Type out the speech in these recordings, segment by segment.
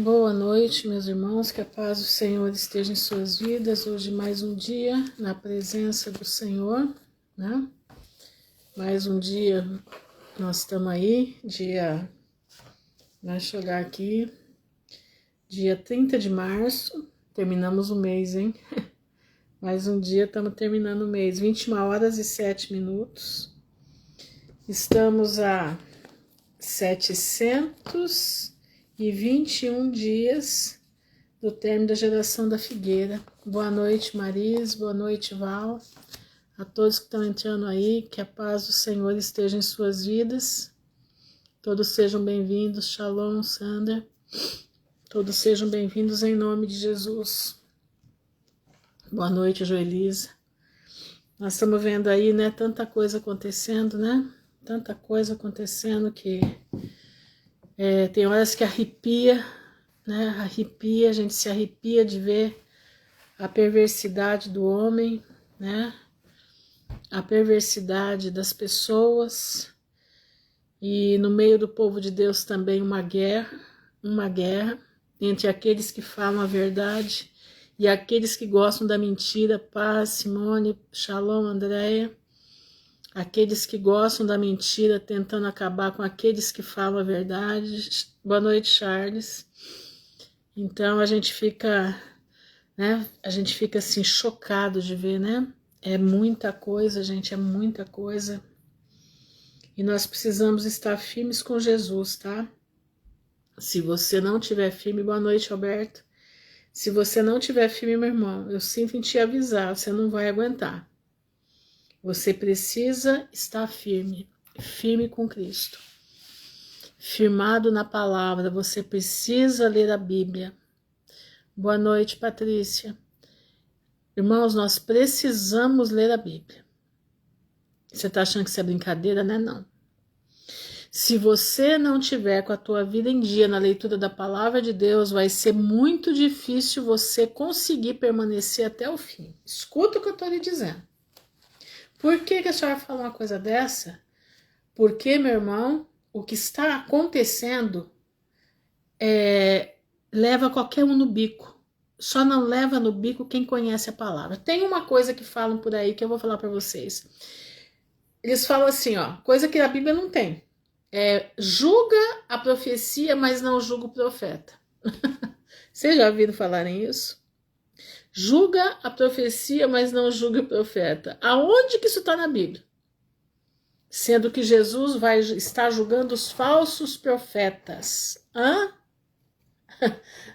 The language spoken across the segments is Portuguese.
Boa noite, meus irmãos, que a paz do Senhor esteja em suas vidas. Hoje mais um dia na presença do Senhor, né? Mais um dia nós estamos aí, vai chegar aqui, dia 30 de março, terminamos o mês, hein? Mais um dia, estamos terminando o mês, 21h07. Estamos a 721 dias do término da geração da figueira. Boa noite, Maris, boa noite, Val, a todos que estão entrando aí, que a paz do Senhor esteja em suas vidas, todos sejam bem-vindos. Shalom, Sander, todos sejam bem-vindos em nome de Jesus. Boa noite, Joelisa. Nós estamos vendo aí, né, tanta coisa acontecendo, né, tanta coisa acontecendo que tem horas que arrepia, né? Arrepia, a gente se arrepia de ver a perversidade do homem, né? A perversidade das pessoas, e no meio do povo de Deus também uma guerra entre aqueles que falam a verdade e aqueles que gostam da mentira. Paz, Simone, Shalom, Andréia. Aqueles que gostam da mentira tentando acabar com aqueles que falam a verdade. Boa noite, Charles. Então a gente fica, né? A gente fica assim chocado de ver, né? É muita coisa, gente, é muita coisa. E nós precisamos estar firmes com Jesus, tá? Se você não tiver firme, boa noite, Alberto. Se você não tiver firme, meu irmão, eu sinto em te avisar, você não vai aguentar. Você precisa estar firme, firme com Cristo. Firmado na palavra, você precisa ler a Bíblia. Boa noite, Patrícia. Irmãos, nós precisamos ler a Bíblia. Você está achando que isso é brincadeira, né? Não. Se você não tiver com a tua vida em dia na leitura da palavra de Deus, vai ser muito difícil você conseguir permanecer até o fim. Escuta o que eu estou lhe dizendo. Por que a senhora fala uma coisa dessa? Porque, meu irmão, o que está acontecendo leva qualquer um no bico. Só não leva no bico quem conhece a palavra. Tem uma coisa que falam por aí que eu vou falar para vocês. Eles falam assim, ó, coisa que a Bíblia não tem. Julga a profecia, mas não julga o profeta. Vocês já ouviram falarem isso? Julga a profecia, mas não julga o profeta. Aonde que isso está na Bíblia? Sendo que Jesus vai estar julgando os falsos profetas. Hã?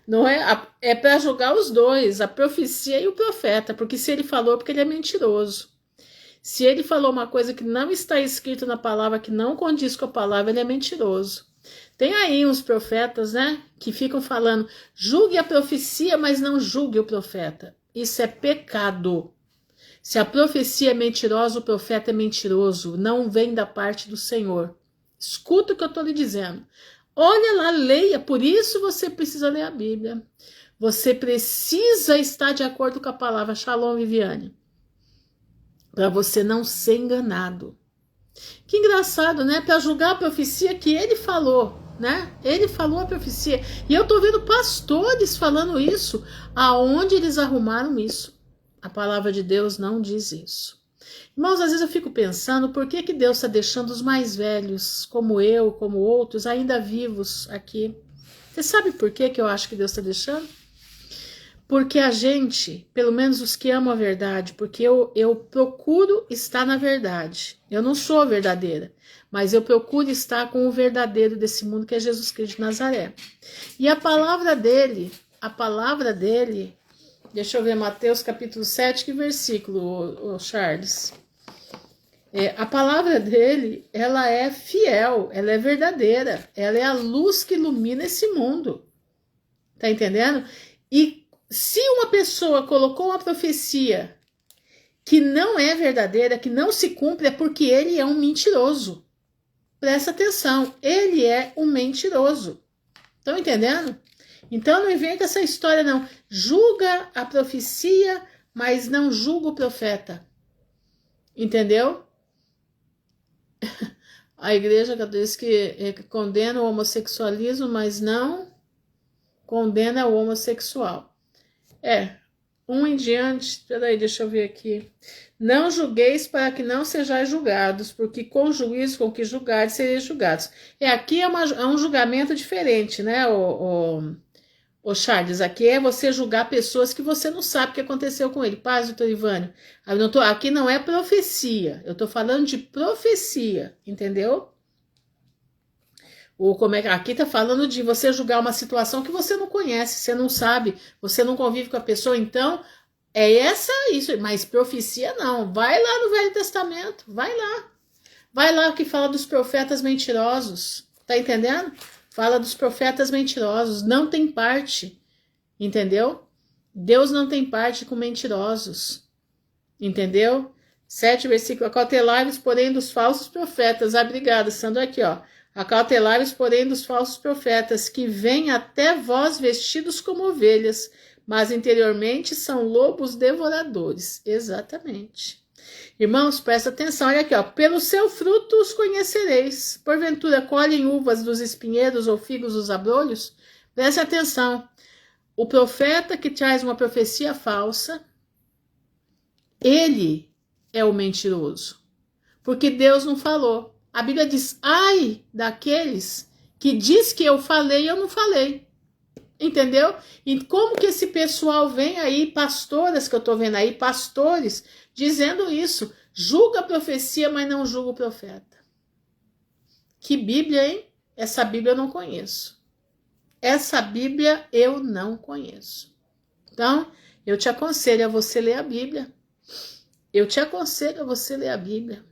Não é para julgar os dois, a profecia e o profeta, porque se ele falou, porque ele é mentiroso. Se ele falou uma coisa que não está escrito na palavra, que não condiz com a palavra, ele é mentiroso. Tem aí uns profetas, né, que ficam falando, julgue a profecia, mas não julgue o profeta. Isso é pecado. Se a profecia é mentirosa, o profeta é mentiroso, não vem da parte do Senhor. Escuta o que eu estou lhe dizendo. Olha lá, leia, por isso você precisa ler a Bíblia. Você precisa estar de acordo com a palavra. Shalom, Viviane. Para você não ser enganado. Que engraçado, né? Para julgar a profecia que ele falou, né? Ele falou a profecia. E eu tô vendo pastores falando isso. Aonde eles arrumaram isso? A palavra de Deus não diz isso. Irmãos, às vezes eu fico pensando por que Deus está deixando os mais velhos, como eu, como outros, ainda vivos aqui. Você sabe por que eu acho que Deus está deixando? Porque a gente, pelo menos os que amam a verdade, porque eu procuro estar na verdade. Eu não sou a verdadeira, mas eu procuro estar com o verdadeiro desse mundo, que é Jesus Cristo de Nazaré. E a palavra dele, deixa eu ver, Mateus capítulo 7, que versículo, Charles? A palavra dele, ela é fiel, ela é verdadeira, ela é a luz que ilumina esse mundo. Tá entendendo? E se uma pessoa colocou uma profecia que não é verdadeira, que não se cumpre, é porque ele é um mentiroso. Presta atenção, ele é um mentiroso. Estão entendendo? Então não inventa essa história não. Julga a profecia, mas não julga o profeta. Entendeu? A igreja diz que condena o homossexualismo, mas não condena o homossexual. Um em diante, peraí, deixa eu ver aqui. Não julgueis para que não sejais julgados, porque com o juízo com que julgares, sereis julgados. Aqui é um julgamento diferente, né, o Charles? Aqui é você julgar pessoas que você não sabe o que aconteceu com ele. Paz, doutor Ivânio. Aqui não é profecia, eu tô falando de profecia, entendeu? Aqui tá falando de você julgar uma situação que você não conhece, você não sabe, você não convive com a pessoa, então isso, mas profecia não. Vai lá no Velho Testamento, vai lá que fala dos profetas mentirosos, tá entendendo? Fala dos profetas mentirosos, não tem parte, entendeu? Deus não tem parte com mentirosos, entendeu? 7 versículo, acautelai-vos, porém, dos falsos profetas. Obrigada, Sandro, aqui, ó. Acautelai-vos, porém, dos falsos profetas, que vêm até vós vestidos como ovelhas, mas interiormente são lobos devoradores. Exatamente. Irmãos, presta atenção, olha aqui, ó. Pelo seu fruto os conhecereis. Porventura colhem uvas dos espinheiros ou figos dos abrolhos? Preste atenção. O profeta que traz uma profecia falsa, ele é o mentiroso. Porque Deus não falou. A Bíblia diz, ai daqueles que diz que eu falei e eu não falei. Entendeu? E como que esse pessoal vem aí, pastoras que eu tô vendo aí, pastores, dizendo isso. Julga a profecia, mas não julga o profeta. Que Bíblia, hein? Essa Bíblia eu não conheço. Essa Bíblia eu não conheço. Então, eu te aconselho a você ler a Bíblia. Eu te aconselho a você ler a Bíblia.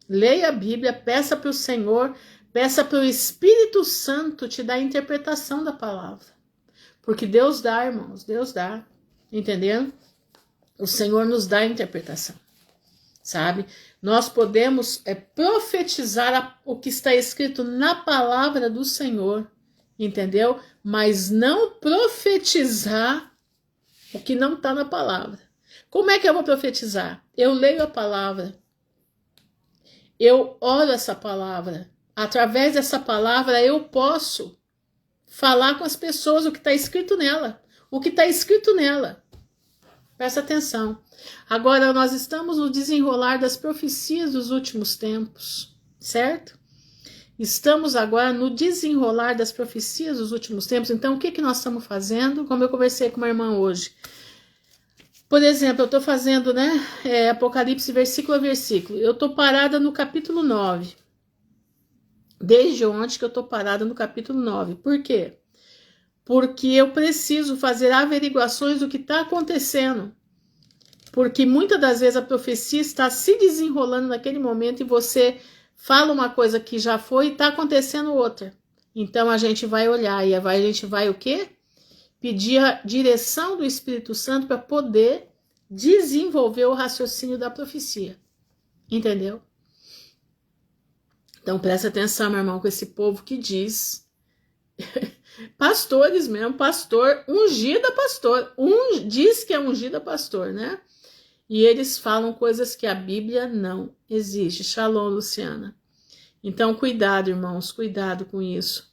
Leia a Bíblia, peça para o Senhor, peça para o Espírito Santo te dar a interpretação da palavra. Porque Deus dá, irmãos, Deus dá. Entendendo? O Senhor nos dá a interpretação. Sabe? Nós podemos profetizar o que está escrito na palavra do Senhor. Entendeu? Mas não profetizar o que não está na palavra. Como é que eu vou profetizar? Eu leio a palavra. Eu oro essa palavra. Através dessa palavra eu posso falar com as pessoas o que está escrito nela. O que está escrito nela. Presta atenção. Agora nós estamos no desenrolar das profecias dos últimos tempos. Certo? Estamos agora no desenrolar das profecias dos últimos tempos. Então o que nós estamos fazendo? Como eu conversei com uma irmã hoje. Por exemplo, eu estou fazendo, né, Apocalipse versículo a versículo. Eu estou parada no capítulo 9. Desde ontem que eu estou parada no capítulo 9. Por quê? Porque eu preciso fazer averiguações do que está acontecendo. Porque muitas das vezes a profecia está se desenrolando naquele momento e você fala uma coisa que já foi e está acontecendo outra. Então a gente vai olhar e a gente vai o quê? Pedir a direção do Espírito Santo para poder desenvolver o raciocínio da profecia. Entendeu? Então presta atenção, meu irmão, com esse povo que diz, pastores mesmo, pastor, ungida pastor, diz que é ungida pastor, né? E eles falam coisas que a Bíblia não exige. Shalom, Luciana. Então cuidado, irmãos, cuidado com isso.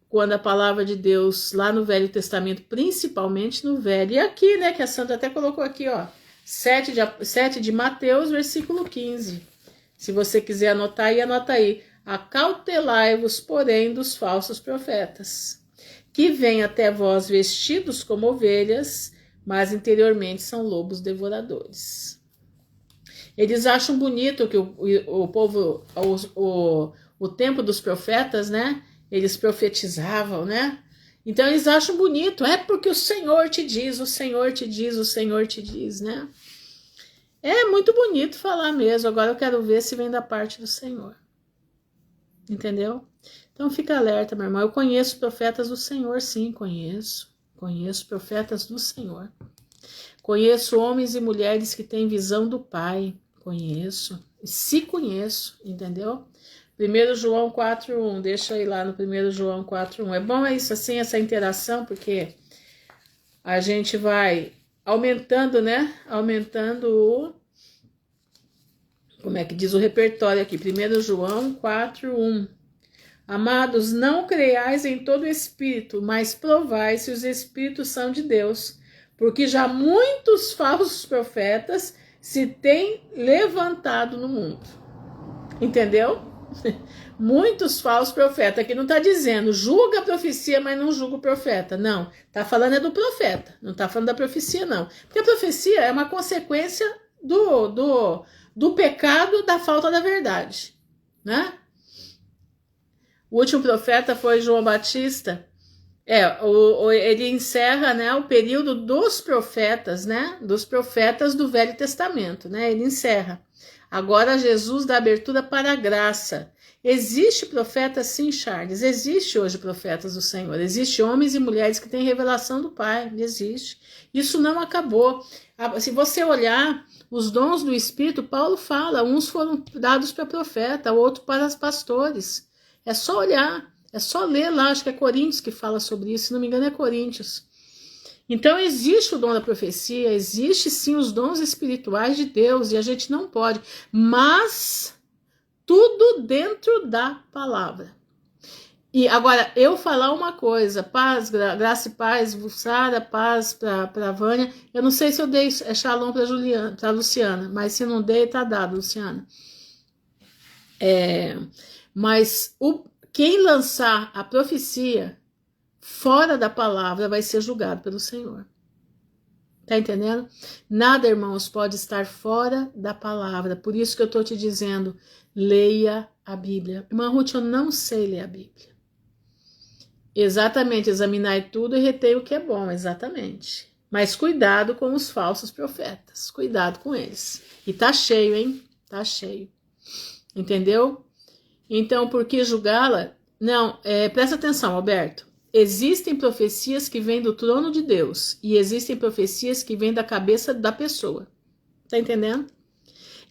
Quando a palavra de Deus, lá no Velho Testamento, principalmente no Velho, e aqui, né, que a Sandra até colocou aqui, ó, 7 de Mateus, versículo 15. Se você quiser anotar aí, anota aí. Acautelai-vos, porém, dos falsos profetas, que vêm até vós vestidos como ovelhas, mas interiormente são lobos devoradores. Eles acham bonito que o povo, o tempo dos profetas, né, eles profetizavam, né? Então eles acham bonito, porque o Senhor te diz, o Senhor te diz, o Senhor te diz, né? É muito bonito falar mesmo, agora eu quero ver se vem da parte do Senhor. Entendeu? Então fica alerta, meu irmão. Eu conheço profetas do Senhor, sim, conheço. Conheço profetas do Senhor. Conheço homens e mulheres que têm visão do Pai. Conheço. Se conheço, entendeu? 1 João 4:1, deixa eu ir lá no 1 João 4:1. É bom isso assim, essa interação, porque a gente vai aumentando, né? Aumentando o... Como é que diz o repertório aqui? 1 João 4:1. Amados, não creiais em todo espírito, mas provai se os espíritos são de Deus, porque já muitos falsos profetas se têm levantado no mundo. Entendeu? Muitos falsos profetas. Aqui não está dizendo julga a profecia, mas não julga o profeta. Não, está falando é do profeta, não está falando da profecia, não. Porque a profecia é uma consequência do pecado, da falta da verdade, né? O último profeta foi João Batista. Ele encerra, né, o período dos profetas, né, dos profetas do Velho Testamento, né, ele encerra. Agora Jesus dá abertura para a graça. Existe profeta sim, Charles, existe hoje profetas do Senhor, existe homens e mulheres que têm revelação do Pai, existe. Isso não acabou. Se você olhar os dons do Espírito, Paulo fala, uns foram dados para profeta, outros para os pastores. É só olhar, é só ler lá, acho que é Coríntios que fala sobre isso, se não me engano é Coríntios. Então existe o dom da profecia, existe sim os dons espirituais de Deus, e a gente não pode, mas tudo dentro da palavra. E agora, eu falar uma coisa, paz, graça e paz, Sara, paz para Vânia, eu não sei se eu dei shalom para Luciana, mas se não dei, tá dado, Luciana. Mas quem lançar a profecia fora da palavra vai ser julgado pelo Senhor. Tá entendendo? Nada, irmãos, pode estar fora da palavra. Por isso que eu tô te dizendo, leia a Bíblia. Irmã Ruth, eu não sei ler a Bíblia. Exatamente, examinar tudo e reter o que é bom, exatamente. Mas cuidado com os falsos profetas. Cuidado com eles. E tá cheio, hein? Tá cheio. Entendeu? Então, por que julgá-la? Não, presta atenção, Alberto. Existem profecias que vêm do trono de Deus e existem profecias que vêm da cabeça da pessoa. Tá entendendo?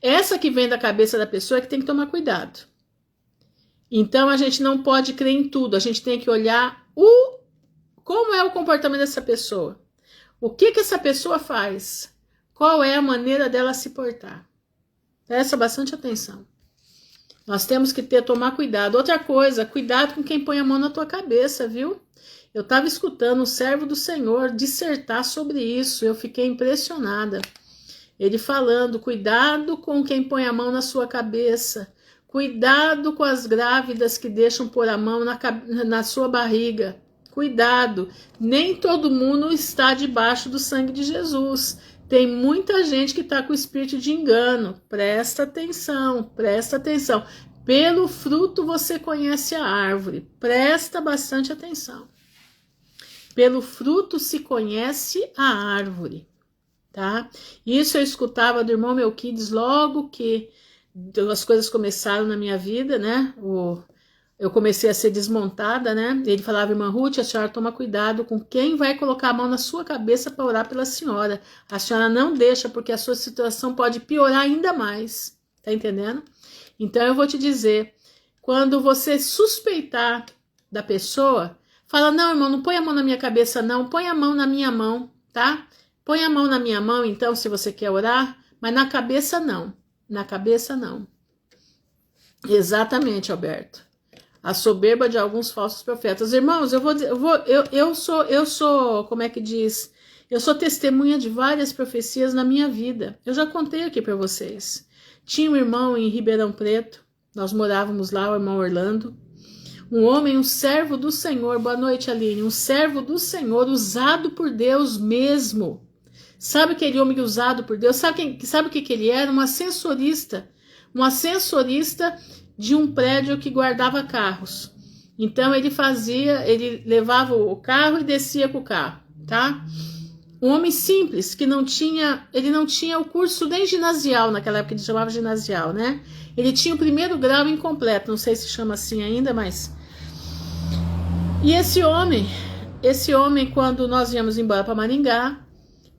Essa que vem da cabeça da pessoa é que tem que tomar cuidado. Então, a gente não pode crer em tudo. A gente tem que olhar como é o comportamento dessa pessoa. O que essa pessoa faz? Qual é a maneira dela se portar? Presta bastante atenção. Nós temos que tomar cuidado. Outra coisa, cuidado com quem põe a mão na tua cabeça, viu? Eu estava escutando um servo do Senhor dissertar sobre isso. Eu fiquei impressionada. Ele falando, cuidado com quem põe a mão na sua cabeça. Cuidado com as grávidas que deixam pôr a mão na sua barriga. Cuidado. Nem todo mundo está debaixo do sangue de Jesus. Tem muita gente que está com o espírito de engano. Presta atenção, presta atenção. Pelo fruto você conhece a árvore. Presta bastante atenção. Pelo fruto se conhece a árvore. Tá? Isso eu escutava do irmão Melquides logo que as coisas começaram na minha vida, né? Eu comecei a ser desmontada, né? Ele falava, irmã Ruth, a senhora toma cuidado com quem vai colocar a mão na sua cabeça para orar pela senhora. A senhora não deixa, porque a sua situação pode piorar ainda mais. Tá entendendo? Então eu vou te dizer, quando você suspeitar da pessoa, fala, não, irmão, não põe a mão na minha cabeça, não, põe a mão na minha mão, tá? Põe a mão na minha mão, então, se você quer orar, mas na cabeça não. Na cabeça não. Exatamente, Alberto. A soberba de alguns falsos profetas. Irmãos, eu sou, como é que diz? Eu sou testemunha de várias profecias na minha vida. Eu já contei aqui para vocês. Tinha um irmão em Ribeirão Preto, nós morávamos lá, o irmão Orlando. Um homem, um servo do Senhor, boa noite, Aline, um servo do Senhor, usado por Deus mesmo. Sabe aquele homem usado por Deus? Sabe o que ele era? Um ascensorista de um prédio que guardava carros. Então ele levava o carro e descia com o carro, tá? Um homem simples, que ele não tinha o curso nem ginasial, naquela época ele chamava ginasial, né? Ele tinha o 1º grau incompleto, não sei se chama assim ainda, mas... E esse homem, quando nós viemos embora para Maringá,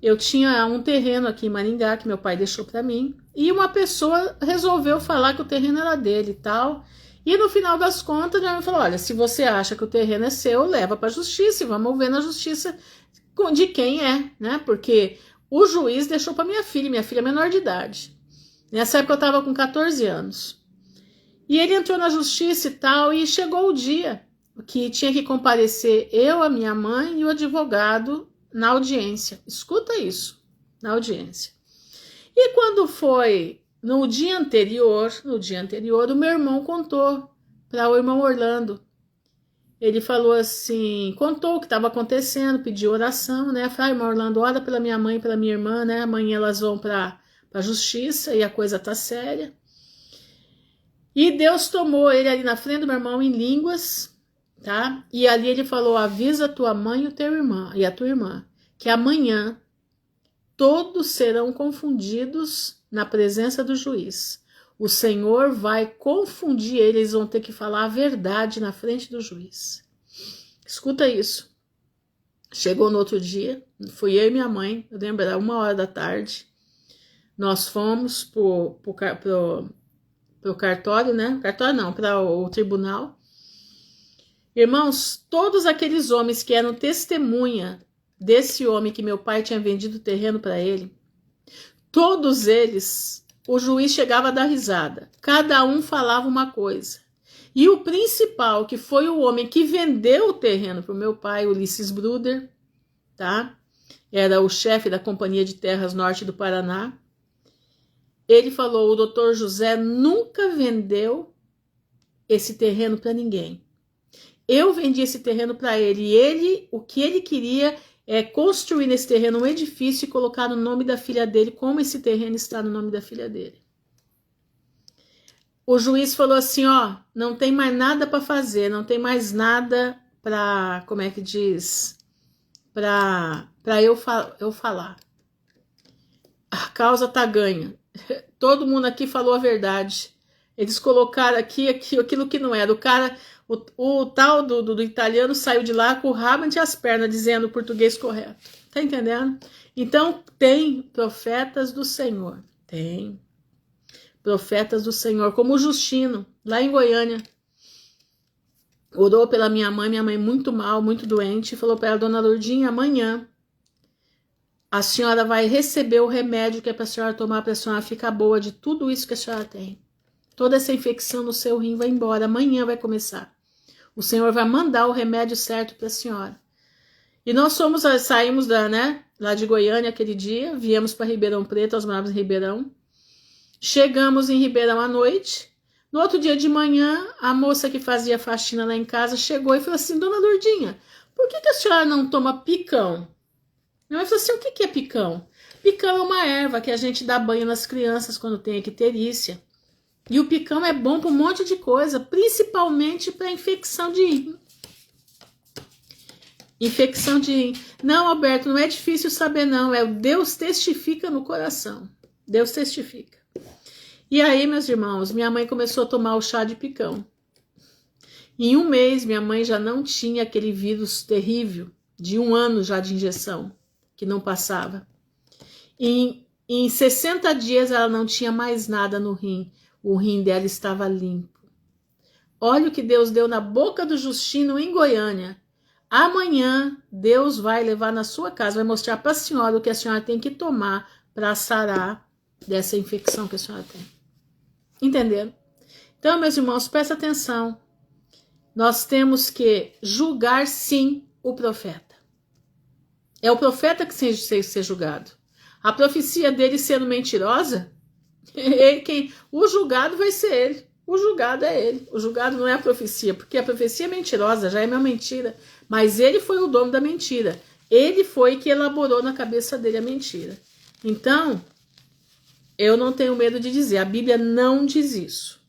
eu tinha um terreno aqui em Maringá, que meu pai deixou para mim, e uma pessoa resolveu falar que o terreno era dele e tal, e no final das contas, ele falou, olha, se você acha que o terreno é seu, leva para a justiça, e vamos ver na justiça de quem é, né, porque o juiz deixou para minha filha é menor de idade, nessa época eu estava com 14 anos, E ele entrou na justiça e tal, e chegou o dia que tinha que comparecer eu, a minha mãe e o advogado na audiência. Escuta isso, na audiência. E quando foi no dia anterior, o meu irmão contou para o irmão Orlando. Ele falou assim, contou o que estava acontecendo, pediu oração, né? Falei, irmão Orlando, ora pela minha mãe e pela minha irmã, né? Amanhã elas vão para a justiça e a coisa tá séria. E Deus tomou ele ali na frente do meu irmão em línguas, tá? E ali ele falou, avisa a tua mãe e a tua irmã, que amanhã todos serão confundidos na presença do juiz. O Senhor vai confundir eles, eles vão ter que falar a verdade na frente do juiz. Escuta isso. Chegou no outro dia, fui eu e minha mãe, eu lembro, era 1h da tarde. Nós fomos pro cartório, né? Cartório não, para o tribunal. Irmãos, todos aqueles homens que eram testemunha desse homem que meu pai tinha vendido o terreno para ele, todos eles, o juiz chegava a dar risada. Cada um falava uma coisa. E o principal, que foi o homem que vendeu o terreno para o meu pai, Ulisses Bruder, tá? Era o chefe da Companhia de Terras Norte do Paraná. Ele falou, o doutor José nunca vendeu esse terreno para ninguém. Eu vendi esse terreno para ele. E ele, o que ele queria é construir nesse terreno um edifício e colocar no nome da filha dele, como esse terreno está no nome da filha dele. O juiz falou assim, ó, não tem mais nada para fazer, não tem mais nada para, como é que diz, para eu falar. A causa tá ganha. Todo mundo aqui falou a verdade. Eles colocaram aqui aquilo que não era. O cara, o tal do italiano saiu de lá com o rabo entre as pernas, dizendo o português correto. Tá entendendo? Então, tem profetas do Senhor. Tem profetas do Senhor, como o Justino, lá em Goiânia. Orou pela minha mãe muito mal, muito doente, e falou para ela, dona Lourdinha, amanhã a senhora vai receber o remédio que é para a senhora tomar, para a senhora ficar boa de tudo isso que a senhora tem. Toda essa infecção no seu rim vai embora, amanhã vai começar. O Senhor vai mandar o remédio certo para a senhora. E nós saímos lá de Goiânia aquele dia, viemos para Ribeirão Preto, nós morávamos em Ribeirão. Chegamos em Ribeirão à noite. No outro dia de manhã, a moça que fazia faxina lá em casa chegou e falou assim, dona Lourdinha, por que a senhora não toma picão? Ela falou assim, o que é picão? Picão é uma erva que a gente dá banho nas crianças quando tem icterícia. E o picão é bom para um monte de coisa, principalmente para infecção de rim. Infecção de rim. Não, Alberto, não é difícil saber não, Deus testifica no coração. Deus testifica. E aí, meus irmãos, minha mãe começou a tomar o chá de picão. Em 1 mês, minha mãe já não tinha aquele vírus terrível, de 1 ano já de injeção, que não passava. Em 60 dias, ela não tinha mais nada no rim. O rim dela estava limpo. Olha o que Deus deu na boca do Justino em Goiânia. Amanhã, Deus vai levar na sua casa, vai mostrar para a senhora o que a senhora tem que tomar para sarar dessa infecção que a senhora tem. Entenderam? Então, meus irmãos, presta atenção. Nós temos que julgar, sim, o profeta. É o profeta que tem que ser julgado. A profecia dele sendo mentirosa, o julgado vai ser ele. O julgado é ele. O julgado não é a profecia, porque a profecia é mentirosa, já é uma mentira. Mas ele foi o dono da mentira. Ele foi que elaborou na cabeça dele a mentira. Então, eu não tenho medo de dizer, a Bíblia não diz isso.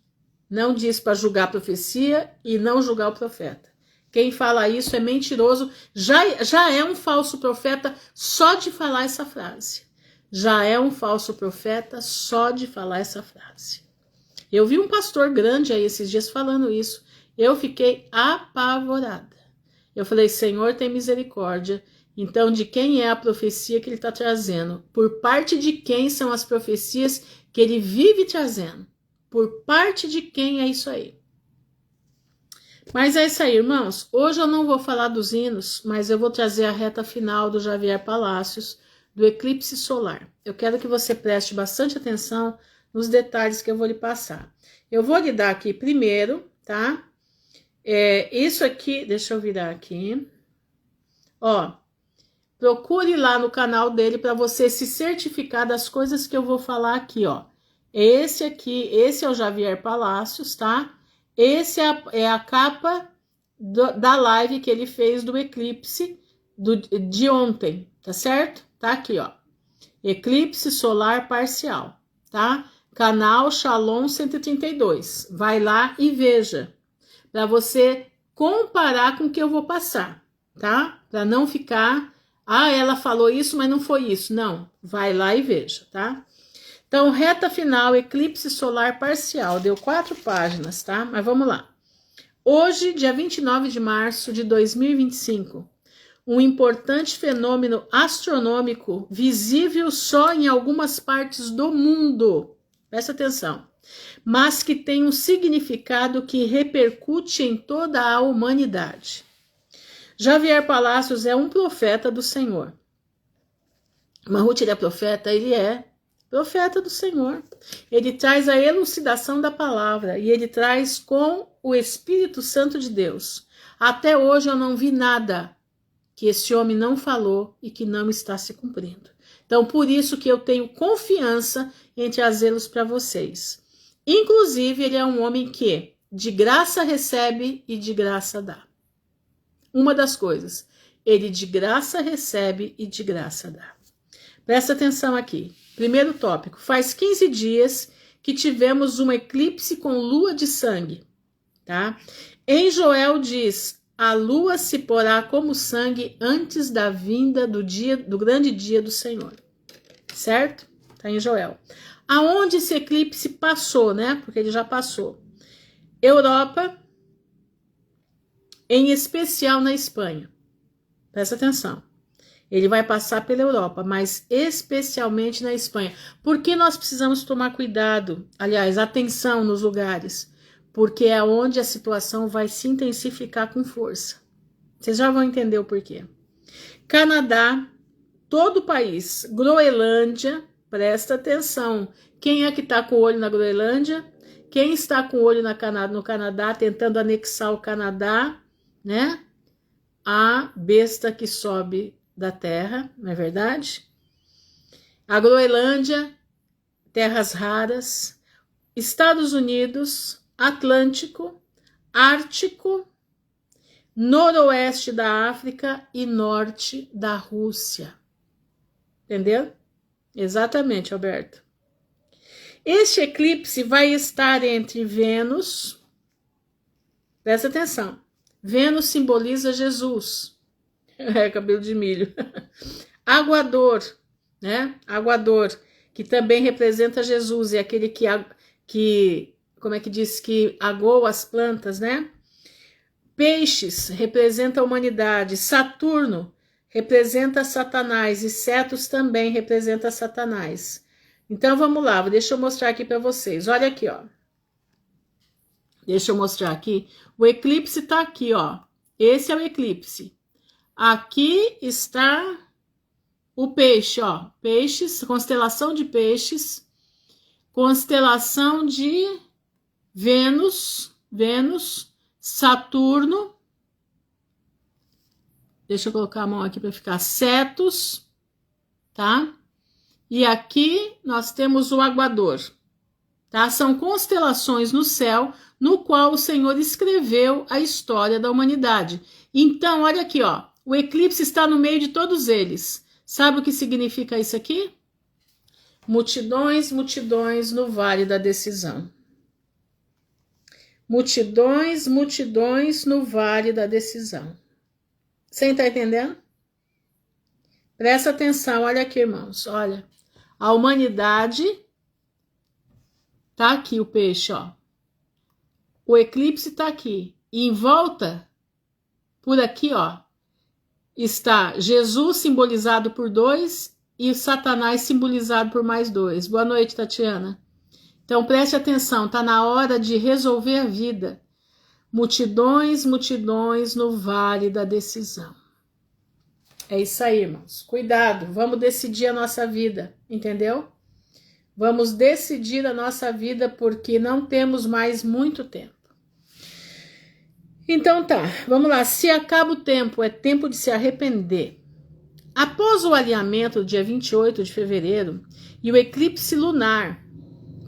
Não diz para julgar a profecia e não julgar o profeta. Quem fala isso é mentiroso, já é um falso profeta só de falar essa frase. Já é um falso profeta só de falar essa frase. Eu vi um pastor grande aí esses dias falando isso. Eu fiquei apavorada. Eu falei, Senhor, tem misericórdia. Então, de quem é a profecia que ele está trazendo? Por parte de quem são as profecias que ele vive trazendo? Por parte de quem é isso aí? Mas é isso aí, irmãos. Hoje eu não vou falar dos hinos, mas eu vou trazer a reta final do Javier Palacios, do eclipse solar. Eu quero que você preste bastante atenção nos detalhes que eu vou lhe passar. Eu vou lhe dar aqui primeiro, tá? Isso aqui, deixa eu virar aqui. Ó, procure lá no canal dele para você se certificar das coisas que eu vou falar aqui, ó. Esse aqui, esse é o Javier Palacios, tá? Esse é a capa da live que ele fez do eclipse de ontem, tá certo? Tá aqui, ó. Eclipse solar parcial, tá? Canal Shalom 132. Vai lá e veja, para você comparar com o que eu vou passar, tá? Para não ficar, ela falou isso, mas não foi isso. Não, vai lá e veja, tá? Então, reta final, eclipse solar parcial, deu 4 páginas, tá? Mas vamos lá. Hoje, dia 29 de março de 2025, um importante fenômeno astronômico visível só em algumas partes do mundo, presta atenção, mas que tem um significado que repercute em toda a humanidade. Javier Palacios é um profeta do Senhor. Mahut, ele é profeta? Ele é profeta do Senhor. Ele traz a elucidação da palavra e ele traz com o Espírito Santo de Deus. Até hoje eu não vi nada que esse homem não falou e que não está se cumprindo. Então, por isso que eu tenho confiança em trazê-los para vocês. Inclusive, ele é um homem que de graça recebe e de graça dá. Uma das coisas, ele de graça recebe e de graça dá. Presta atenção aqui. Primeiro tópico, faz 15 dias que tivemos um eclipse com lua de sangue, tá? Em Joel diz, a lua se porá como sangue antes da vinda do grande dia do Senhor, certo? Tá em Joel. Aonde esse eclipse passou, né? Porque ele já passou. Europa, em especial na Espanha. Presta atenção. Ele vai passar pela Europa, mas especialmente na Espanha. Por que nós precisamos tomar cuidado? Aliás, atenção nos lugares. Porque é onde a situação vai se intensificar com força. Vocês já vão entender o porquê. Canadá, todo o país. Groenlândia, presta atenção. Quem é que está com o olho na Groenlândia? Quem está com o olho no Canadá, tentando anexar o Canadá, né? A besta que sobe da terra, não é verdade? A Groenlândia, terras raras, Estados Unidos, Atlântico, Ártico, noroeste da África e norte da Rússia. Entendeu? Exatamente, Alberto. Este eclipse vai estar entre Vênus, presta atenção, Vênus simboliza Jesus. Cabelo de milho. Aguador, né? Aguador, que também representa Jesus, é aquele que como é que diz, que agoa as plantas, né? Peixes representa a humanidade. Saturno representa Satanás e Cetus também representa Satanás. Então vamos lá, deixa eu mostrar aqui para vocês. Olha aqui, ó. Deixa eu mostrar aqui. O eclipse tá aqui, ó. Esse é o eclipse. Aqui está o peixe, ó. Peixes, constelação de peixes, constelação de Vênus, Saturno. Deixa eu colocar a mão aqui para ficar Cetus, tá? E aqui nós temos o Aguador, tá? São constelações no céu no qual o Senhor escreveu a história da humanidade. Então, olha aqui, ó. O eclipse está no meio de todos eles. Sabe o que significa isso aqui? Multidões, multidões no vale da decisão. Multidões, multidões no vale da decisão. Você está entendendo? Presta atenção, olha aqui, irmãos, olha. A humanidade, tá aqui o peixe, ó. O eclipse tá aqui. E em volta, por aqui, ó, está Jesus simbolizado por 2 e Satanás simbolizado por mais 2. Boa noite, Tatiana. Então preste atenção, tá na hora de resolver a vida. Multidões, multidões no vale da decisão. É isso aí, irmãos. Cuidado, vamos decidir a nossa vida, entendeu? Vamos decidir a nossa vida porque não temos mais muito tempo. Então tá, vamos lá. Se acaba o tempo, é tempo de se arrepender. Após o alinhamento do dia 28 de fevereiro e o eclipse lunar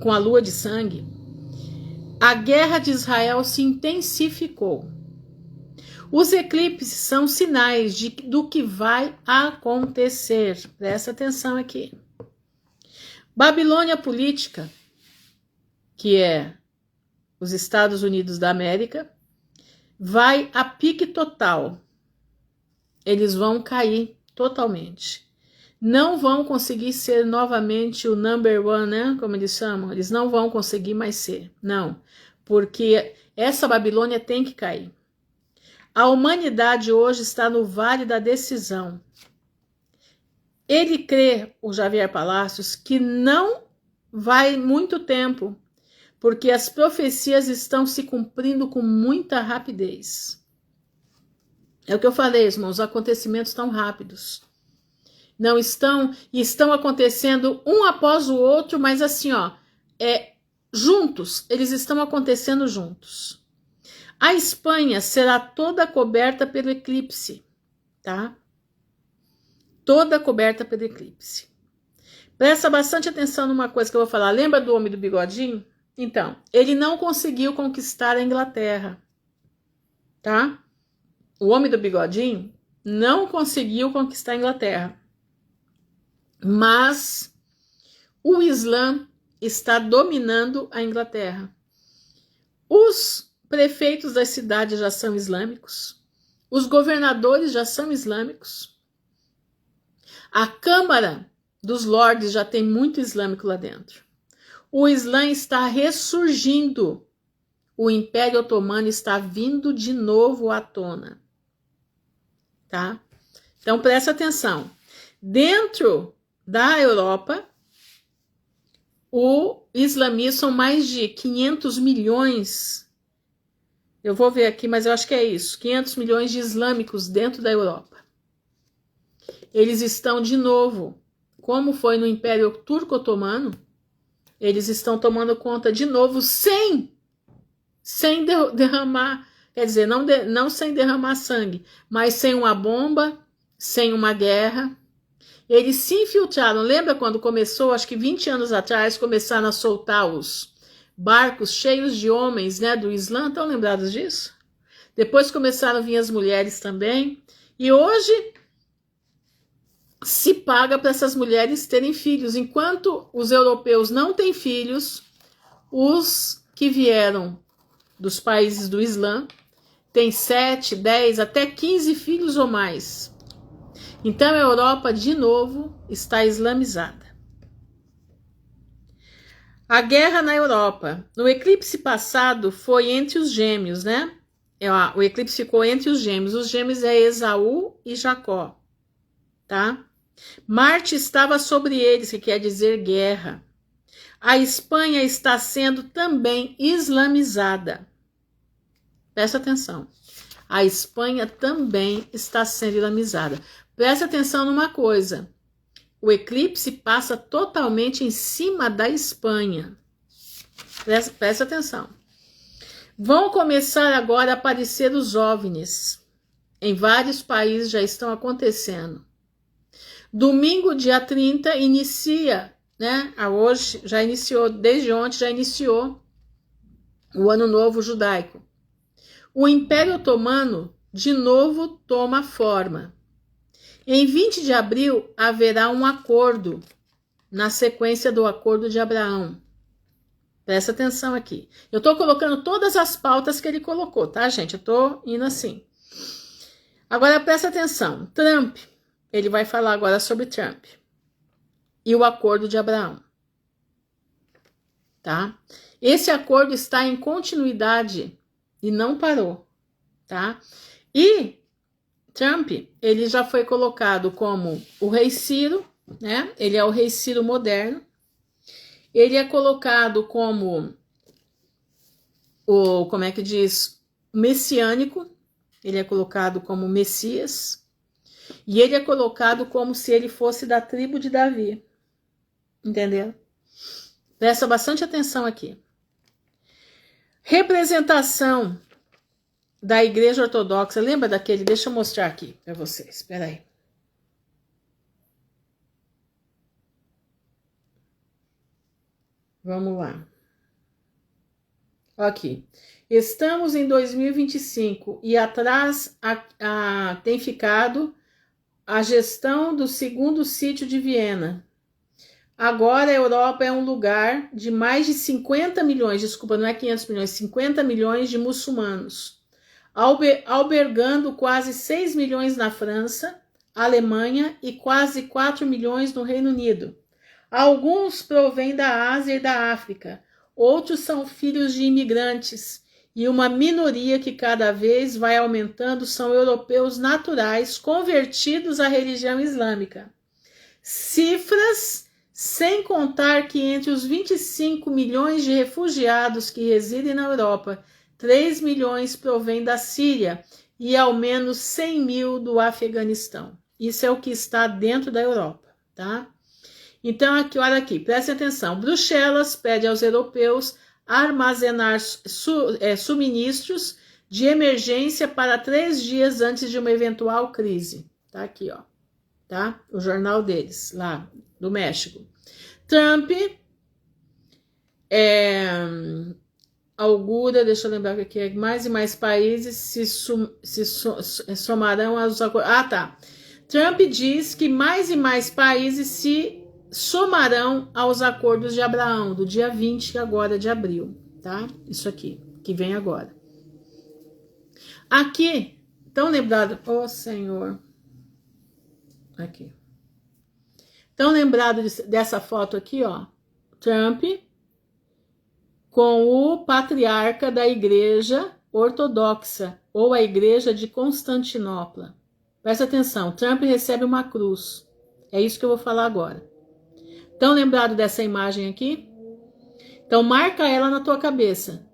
com a lua de sangue, a guerra de Israel se intensificou. Os eclipses são sinais do que vai acontecer. Presta atenção aqui. Babilônia política, que é os Estados Unidos da América, vai a pique total. Eles vão cair totalmente. Não vão conseguir ser novamente o number one, né? Como eles chamam. Eles não vão conseguir mais ser. Não. Porque essa Babilônia tem que cair. A humanidade hoje está no vale da decisão. Ele crê, o Javier Palacios, que não vai muito tempo, porque as profecias estão se cumprindo com muita rapidez. É o que eu falei, irmãos, os acontecimentos estão rápidos. Não estão acontecendo um após o outro, mas assim, juntos, eles estão acontecendo juntos. A Espanha será toda coberta pelo eclipse, tá? Toda coberta pelo eclipse. Presta bastante atenção numa coisa que eu vou falar. Lembra do homem do bigodinho? Então, ele não conseguiu conquistar a Inglaterra, tá? O homem do bigodinho não conseguiu conquistar a Inglaterra. Mas o Islã está dominando a Inglaterra. Os prefeitos das cidades já são islâmicos. Os governadores já são islâmicos. A Câmara dos Lordes já tem muito islâmico lá dentro. O Islã está ressurgindo. O Império Otomano está vindo de novo à tona. Tá? Então, presta atenção. Dentro da Europa, o islamismo são mais de 500 milhões. Eu vou ver aqui, mas eu acho que é isso. 500 milhões de islâmicos dentro da Europa. Eles estão de novo, como foi no Império Turco-Otomano, eles estão tomando conta de novo sem derramar, quer dizer, não sem derramar sangue, mas sem uma bomba, sem uma guerra. Eles se infiltraram. Lembra quando começou, acho que 20 anos atrás, começaram a soltar os barcos cheios de homens, né, do Islã? Estão lembrados disso? Depois começaram a vir as mulheres também. E hoje se paga para essas mulheres terem filhos. Enquanto os europeus não têm filhos, os que vieram dos países do Islã têm 7, 10, até 15 filhos ou mais. Então a Europa, de novo, está islamizada. A guerra na Europa. No eclipse passado foi entre os gêmeos, né? O eclipse ficou entre os gêmeos. Os gêmeos é Esaú e Jacó, tá? Marte estava sobre eles, que quer dizer guerra. A Espanha está sendo também islamizada. Presta atenção. A Espanha também está sendo islamizada. Presta atenção numa coisa. O eclipse passa totalmente em cima da Espanha. Presta atenção. Vão começar agora a aparecer os OVNIs. Em vários países já estão acontecendo. Domingo, dia 30, inicia, né? Hoje já iniciou, desde ontem já iniciou o Ano Novo Judaico. O Império Otomano, de novo, toma forma. Em 20 de abril, haverá um acordo, na sequência do Acordo de Abraão. Presta atenção aqui. Eu estou colocando todas as pautas que ele colocou, tá, gente? Eu estou indo assim. Agora, presta atenção. Trump, ele vai falar agora sobre Trump e o Acordo de Abraão, tá? Esse acordo está em continuidade e não parou, tá? E Trump, ele já foi colocado como o rei Ciro, né? Ele é o rei Ciro moderno. Ele é colocado como como é que diz? Messiânico. Ele é colocado como Messias. E ele é colocado como se ele fosse da tribo de Davi. Entendeu? Presta bastante atenção aqui. Representação da Igreja Ortodoxa. Lembra daquele? Deixa eu mostrar aqui para vocês. Espera aí. Vamos lá. Aqui. Estamos em 2025 e atrás tem ficado a gestão do segundo sítio de Viena. Agora a Europa é um lugar de mais de 50 milhões, desculpa, não é 500 milhões, 50 milhões de muçulmanos, albergando quase 6 milhões na França, Alemanha e quase 4 milhões no Reino Unido. Alguns provêm da Ásia e da África, outros são filhos de imigrantes, e uma minoria que cada vez vai aumentando são europeus naturais convertidos à religião islâmica. Cifras sem contar que entre os 25 milhões de refugiados que residem na Europa, 3 milhões provêm da Síria e ao menos 100 mil do Afeganistão. Isso é o que está dentro da Europa, tá? Então, aqui, olha aqui, preste atenção. Bruxelas pede aos europeus armazenar suministros de emergência para 3 dias antes de uma eventual crise. Tá aqui, ó. Tá? O jornal deles, lá do México. Trump augura, deixa eu lembrar que aqui é mais e mais países se somarão aos acordos. Ah, tá. Trump diz que mais e mais países se somarão aos acordos de Abraão, do dia 20 agora de abril, tá? Isso aqui, que vem agora. Aqui, tão lembrado, ô Senhor, aqui. Tão lembrado dessa foto aqui, ó, Trump com o patriarca da Igreja Ortodoxa, ou a Igreja de Constantinopla. Presta atenção, Trump recebe uma cruz. É isso que eu vou falar agora. Tão lembrado dessa imagem aqui? Então marca ela na tua cabeça.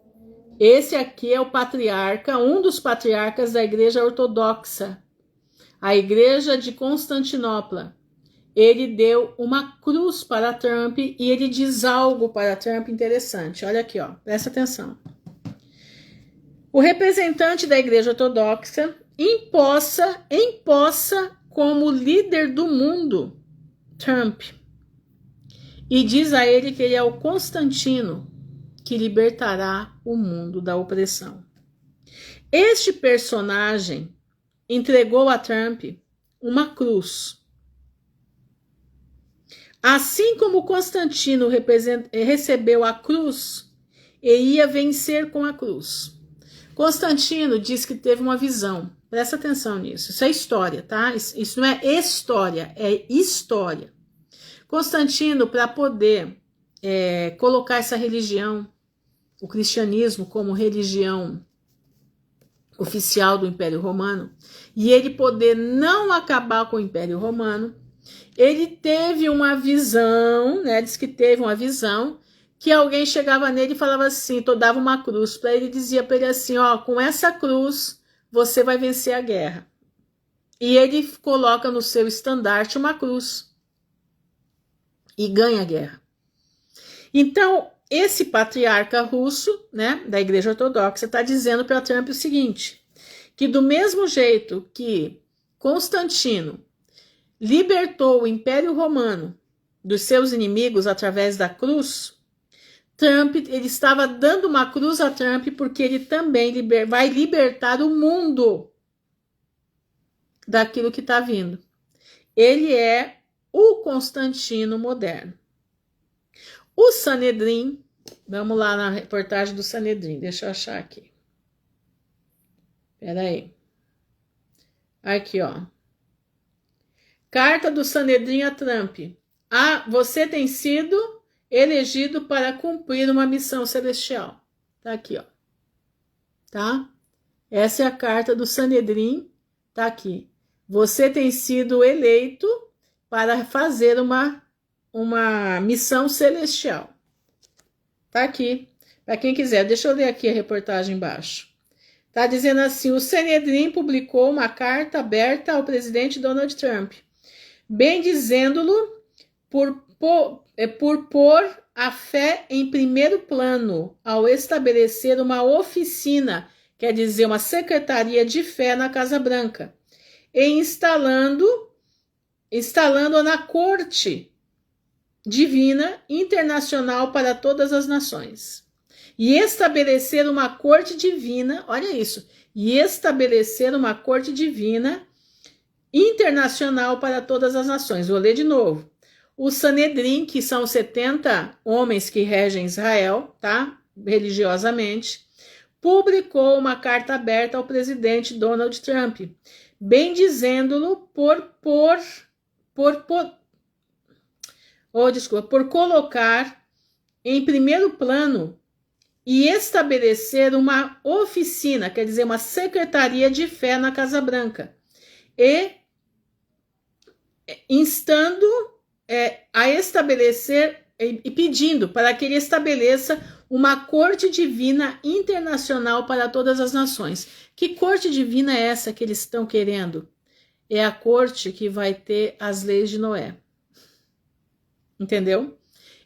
Esse aqui é o patriarca, um dos patriarcas da Igreja Ortodoxa, a Igreja de Constantinopla. Ele deu uma cruz para Trump e ele diz algo para Trump interessante. Olha aqui, ó, presta atenção. O representante da Igreja Ortodoxa empossa como líder do mundo Trump e diz a ele que ele é o Constantino que libertará o mundo da opressão. Este personagem entregou a Trump uma cruz. Assim como Constantino recebeu a cruz, ele ia vencer com a cruz. Constantino diz que teve uma visão. Presta atenção nisso. Isso é história, tá? Isso não é história, é história. Constantino, para poder colocar essa religião, o cristianismo, como religião oficial do Império Romano, e ele poder não acabar com o Império Romano, ele teve uma visão, né? Diz que teve uma visão que alguém chegava nele e falava assim, dava uma cruz para ele, dizia para ele assim, ó, com essa cruz você vai vencer a guerra. E ele coloca no seu estandarte uma cruz e ganha a guerra. Então, esse patriarca russo, né, da Igreja Ortodoxa, está dizendo para Trump o seguinte, que do mesmo jeito que Constantino libertou o Império Romano dos seus inimigos através da cruz, Trump, ele estava dando uma cruz a Trump porque ele também vai libertar o mundo daquilo que está vindo. Ele é o Constantino moderno. O Sanedrim, vamos lá na reportagem do Sanedrim, deixa eu achar aqui. Espera aí. Aqui, ó. Carta do Sanedrim a Trump. Você tem sido elegido para cumprir uma missão celestial. Tá aqui, ó. Tá? Essa é a carta do Sanedrim. Tá aqui. Você tem sido eleito para fazer uma missão celestial. Tá aqui. Para quem quiser. Deixa eu ler aqui a reportagem embaixo. Tá dizendo assim, o Sanedrim publicou uma carta aberta ao presidente Donald Trump, bendizendo-lo por por pôr a fé em primeiro plano ao estabelecer uma oficina, quer dizer, uma secretaria de fé na Casa Branca, e instalando-a na Corte Divina Internacional para todas as nações. E estabelecer uma Corte Divina, olha isso, e estabelecer uma Corte Divina Internacional para todas as nações. Vou ler de novo. O Sanedrim, que são 70 homens que regem Israel, tá? Religiosamente, publicou uma carta aberta ao presidente Donald Trump, bendizendo-lo por colocar em primeiro plano e estabelecer uma oficina, quer dizer, uma secretaria de fé na Casa Branca, e instando a estabelecer e pedindo para que ele estabeleça uma corte divina internacional para todas as nações. Que corte divina é essa que eles estão querendo? É a corte que vai ter as leis de Noé. Entendeu?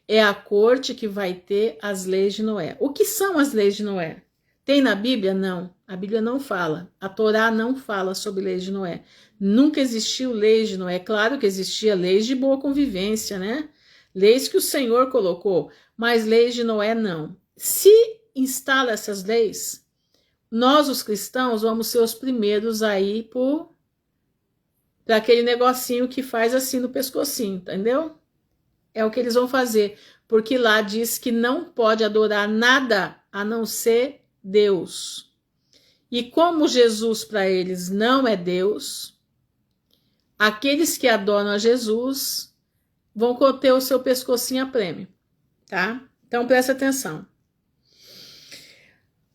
É a corte que vai ter as leis de Noé. O que são as leis de Noé? Tem na Bíblia? Não. A Bíblia não fala. A Torá não fala sobre leis de Noé. Nunca existiu leis de Noé. Claro que existia leis de boa convivência, né? Leis que o Senhor colocou, mas leis de Noé não. Se instala essas leis, nós, os cristãos, vamos ser os primeiros a ir para aquele negocinho que faz assim no pescocinho, entendeu? É o que eles vão fazer, porque lá diz que não pode adorar nada a não ser Deus. E como Jesus para eles não é Deus, aqueles que adoram a Jesus vão ter o seu pescocinho a prêmio, tá? Então presta atenção.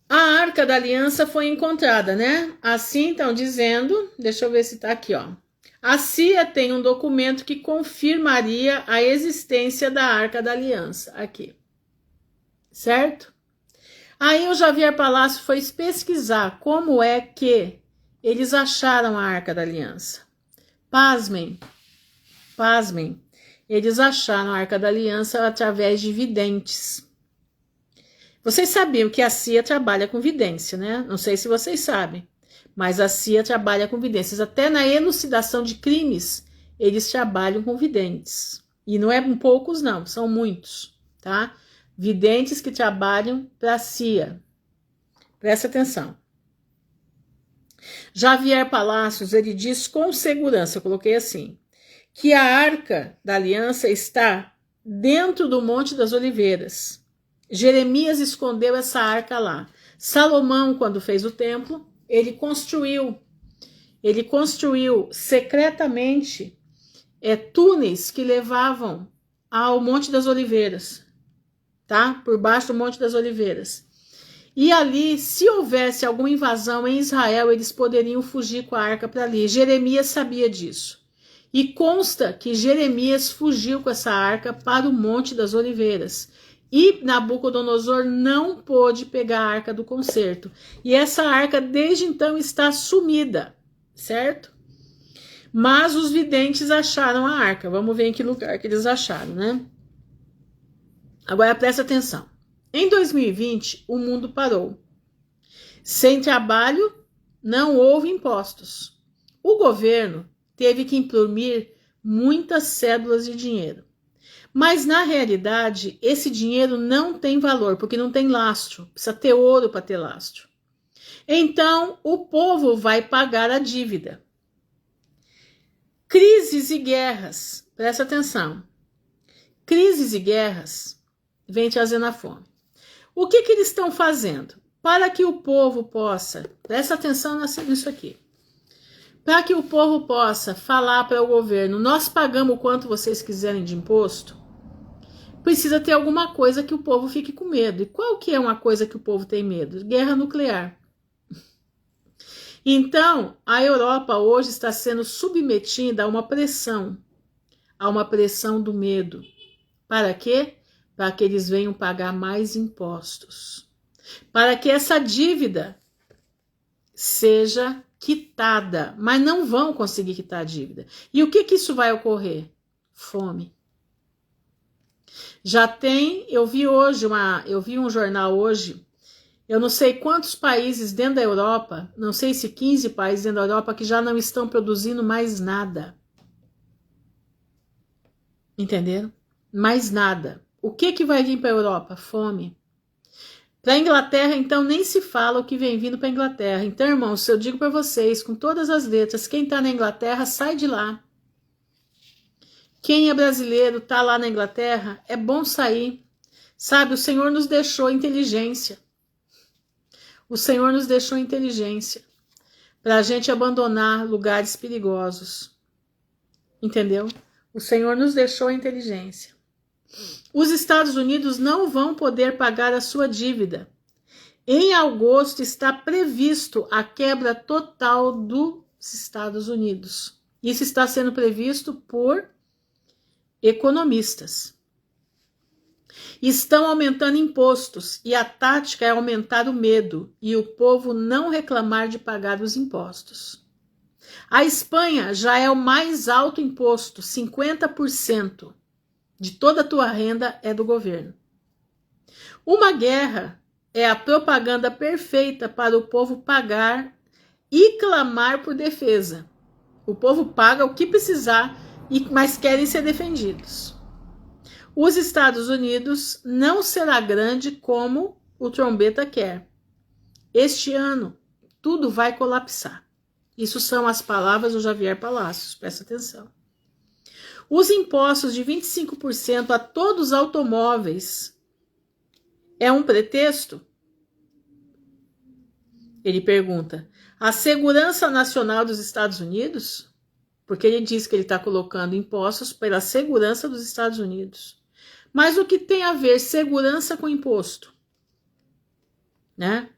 A Arca da Aliança foi encontrada, né? Assim estão dizendo, deixa eu ver se tá aqui, ó. A CIA tem um documento que confirmaria a existência da Arca da Aliança, aqui. Certo? Aí o Javier Palácio foi pesquisar como é que eles acharam a Arca da Aliança. Pasmem, eles acharam a Arca da Aliança através de videntes. Vocês sabiam que a CIA trabalha com vidência, né? Não sei se vocês sabem, mas a CIA trabalha com vidências. Até na elucidação de crimes, eles trabalham com videntes. E não é poucos, não, são muitos, tá? Videntes que trabalham para a CIA. Presta atenção. Javier Palacios, ele diz com segurança, eu coloquei assim, que a Arca da Aliança está dentro do Monte das Oliveiras. Jeremias escondeu essa arca lá. Salomão, quando fez o templo, ele construiu secretamente túneis que levavam ao Monte das Oliveiras, tá? Por baixo do Monte das Oliveiras. E ali, se houvesse alguma invasão em Israel, eles poderiam fugir com a arca para ali. Jeremias sabia disso. E consta que Jeremias fugiu com essa arca para o Monte das Oliveiras. E Nabucodonosor não pôde pegar a arca do concerto. E essa arca, desde então, está sumida, certo? Mas os videntes acharam a arca. Vamos ver em que lugar que eles acharam, né? Agora presta atenção. Em 2020, o mundo parou. Sem trabalho, não houve impostos. O governo teve que imprimir muitas cédulas de dinheiro. Mas, na realidade, esse dinheiro não tem valor, porque não tem lastro. Precisa ter ouro para ter lastro. Então, o povo vai pagar a dívida. Crises e guerras. Presta atenção. Crises e guerras vêm trazendo a fome. O que eles estão fazendo? Para que o povo possa... Presta atenção nisso aqui. Para que o povo possa falar para o governo, nós pagamos o quanto vocês quiserem de imposto, precisa ter alguma coisa que o povo fique com medo. E qual que é uma coisa que o povo tem medo? Guerra nuclear. Então, a Europa hoje está sendo submetida a uma pressão do medo. Para quê? Para que eles venham pagar mais impostos. Para que essa dívida seja quitada, mas não vão conseguir quitar a dívida. E o que isso vai ocorrer? Fome. Já tem, eu vi um jornal hoje, eu não sei quantos países dentro da Europa, não sei se 15 países dentro da Europa que já não estão produzindo mais nada. Entenderam? Mais nada. O que vai vir para a Europa? Fome. Para a Inglaterra, então, nem se fala o que vem vindo para a Inglaterra. Então, irmãos, eu digo para vocês, com todas as letras, quem está na Inglaterra, sai de lá. Quem é brasileiro, está lá na Inglaterra, é bom sair. Sabe, o Senhor nos deixou inteligência. O Senhor nos deixou inteligência para a gente abandonar lugares perigosos. Entendeu? O Senhor nos deixou inteligência. Os Estados Unidos não vão poder pagar a sua dívida. Em agosto está previsto a quebra total dos Estados Unidos. Isso está sendo previsto por economistas. Estão aumentando impostos e a tática é aumentar o medo e o povo não reclamar de pagar os impostos. A Espanha já é o mais alto imposto, 50% de toda a tua renda é do governo. Uma guerra é a propaganda perfeita para o povo pagar e clamar por defesa. O povo paga o que precisar, mas querem ser defendidos. Os Estados Unidos não será grande como o trombeta quer. Este ano, tudo vai colapsar. Isso são as palavras do Javier Palacios, presta atenção. Os impostos de 25% a todos os automóveis é um pretexto? Ele pergunta. A segurança nacional dos Estados Unidos? Porque ele diz que ele está colocando impostos pela segurança dos Estados Unidos. Mas o que tem a ver segurança com imposto? Né?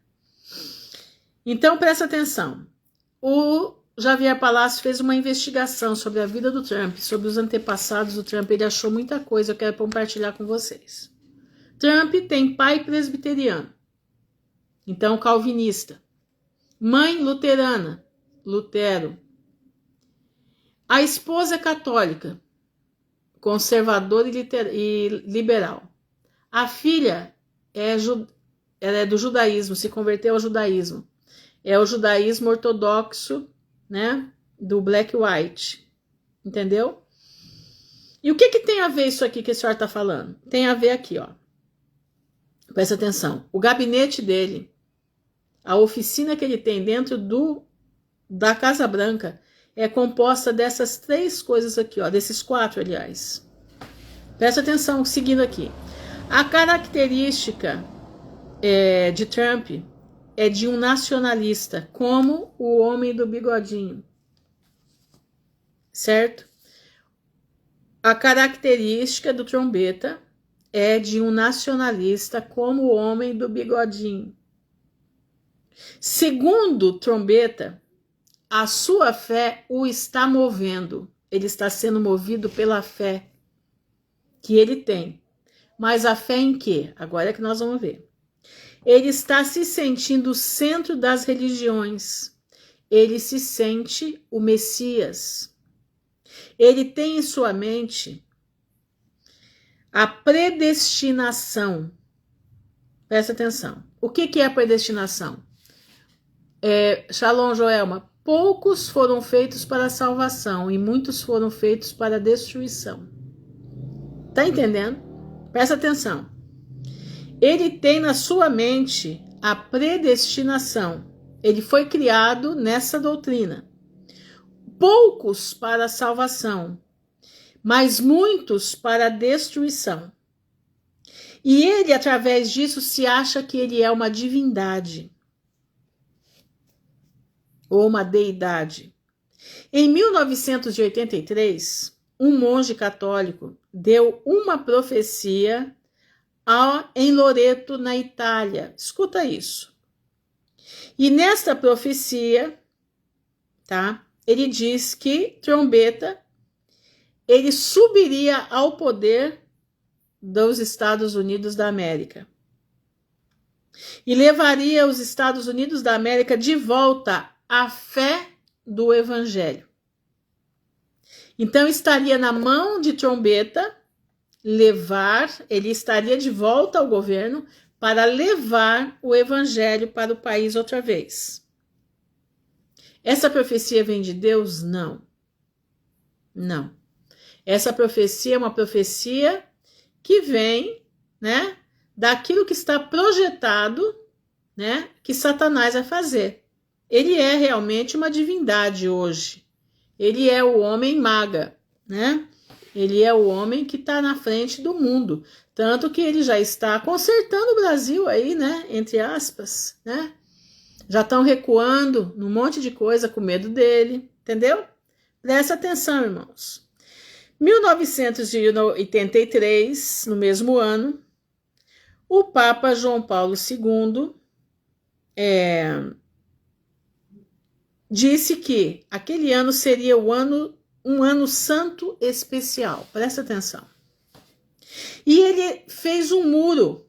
Então, presta atenção. O Javier Palacios fez uma investigação sobre a vida do Trump, sobre os antepassados do Trump. Ele achou muita coisa, eu quero compartilhar com vocês. Trump tem pai presbiteriano, então calvinista. Mãe luterana, Lutero. A esposa é católica, conservadora e liberal. A filha ela é do judaísmo, se converteu ao judaísmo. É o judaísmo ortodoxo, né, do Black White, entendeu? E o que tem a ver isso aqui que a senhora está falando? Tem a ver aqui, ó. Presta atenção. O gabinete dele, a oficina que ele tem dentro da Casa Branca, é composta dessas 3 coisas aqui, ó, desses 4, aliás. Presta atenção, seguindo aqui. A característica de Trump é de um nacionalista, como o homem do bigodinho. Certo? A característica do trombeta é de um nacionalista, como o homem do bigodinho. Segundo trombeta, a sua fé o está movendo. Ele está sendo movido pela fé que ele tem. Mas a fé em quê? Agora é que nós vamos ver. Ele está se sentindo o centro das religiões. Ele se sente o Messias. Ele tem em sua mente a predestinação. Presta atenção. O que é a predestinação? Shalom, Joelma. Poucos foram feitos para a salvação e muitos foram feitos para a destruição. Tá entendendo? Presta atenção. Ele tem na sua mente a predestinação. Ele foi criado nessa doutrina. Poucos para a salvação, mas muitos para a destruição. E ele, através disso, se acha que ele é uma divindade ou uma deidade. Em 1983, um monge católico deu uma profecia em Loreto, na Itália. Escuta isso. E nesta profecia, tá? Ele diz que trombeta, ele subiria ao poder dos Estados Unidos da América. E levaria os Estados Unidos da América de volta à fé do Evangelho. Então estaria na mão de trombeta levar, ele estaria de volta ao governo para levar o evangelho para o país outra vez. Essa profecia vem de Deus? Não. Não. Essa profecia é uma profecia que vem, né, daquilo que está projetado, né, que Satanás vai fazer. Ele é realmente uma divindade hoje. Ele é o homem maga, né? Ele é o homem que está na frente do mundo. Tanto que ele já está consertando o Brasil aí, né? Entre aspas, né? Já estão recuando num monte de coisa com medo dele, entendeu? Presta atenção, irmãos. 1983, no mesmo ano, o Papa João Paulo II disse que aquele ano seria um ano santo especial. Presta atenção. E ele fez um muro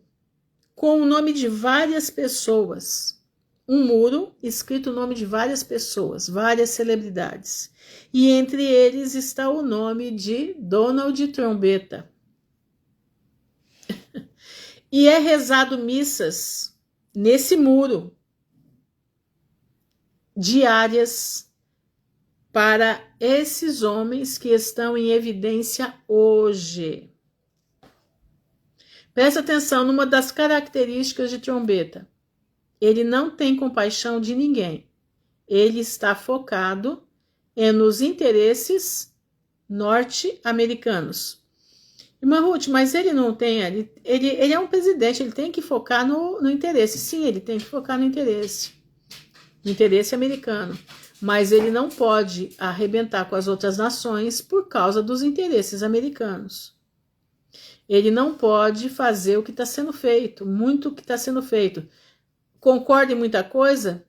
com o nome de várias pessoas. Um muro escrito o nome de várias pessoas, várias celebridades. E entre eles está o nome de Donald Trombeta. E é rezado missas nesse muro diárias para esses homens que estão em evidência hoje. Presta atenção numa das características de Trombeta. Ele não tem compaixão de ninguém. Ele está focado nos interesses norte-americanos. Irmã Ruth, mas ele não tem... Ele é um presidente, ele tem que focar no interesse. Sim, ele tem que focar no interesse americano. Mas ele não pode arrebentar com as outras nações por causa dos interesses americanos. Ele não pode fazer o que está sendo feito, muito o que está sendo feito. Concorda em muita coisa?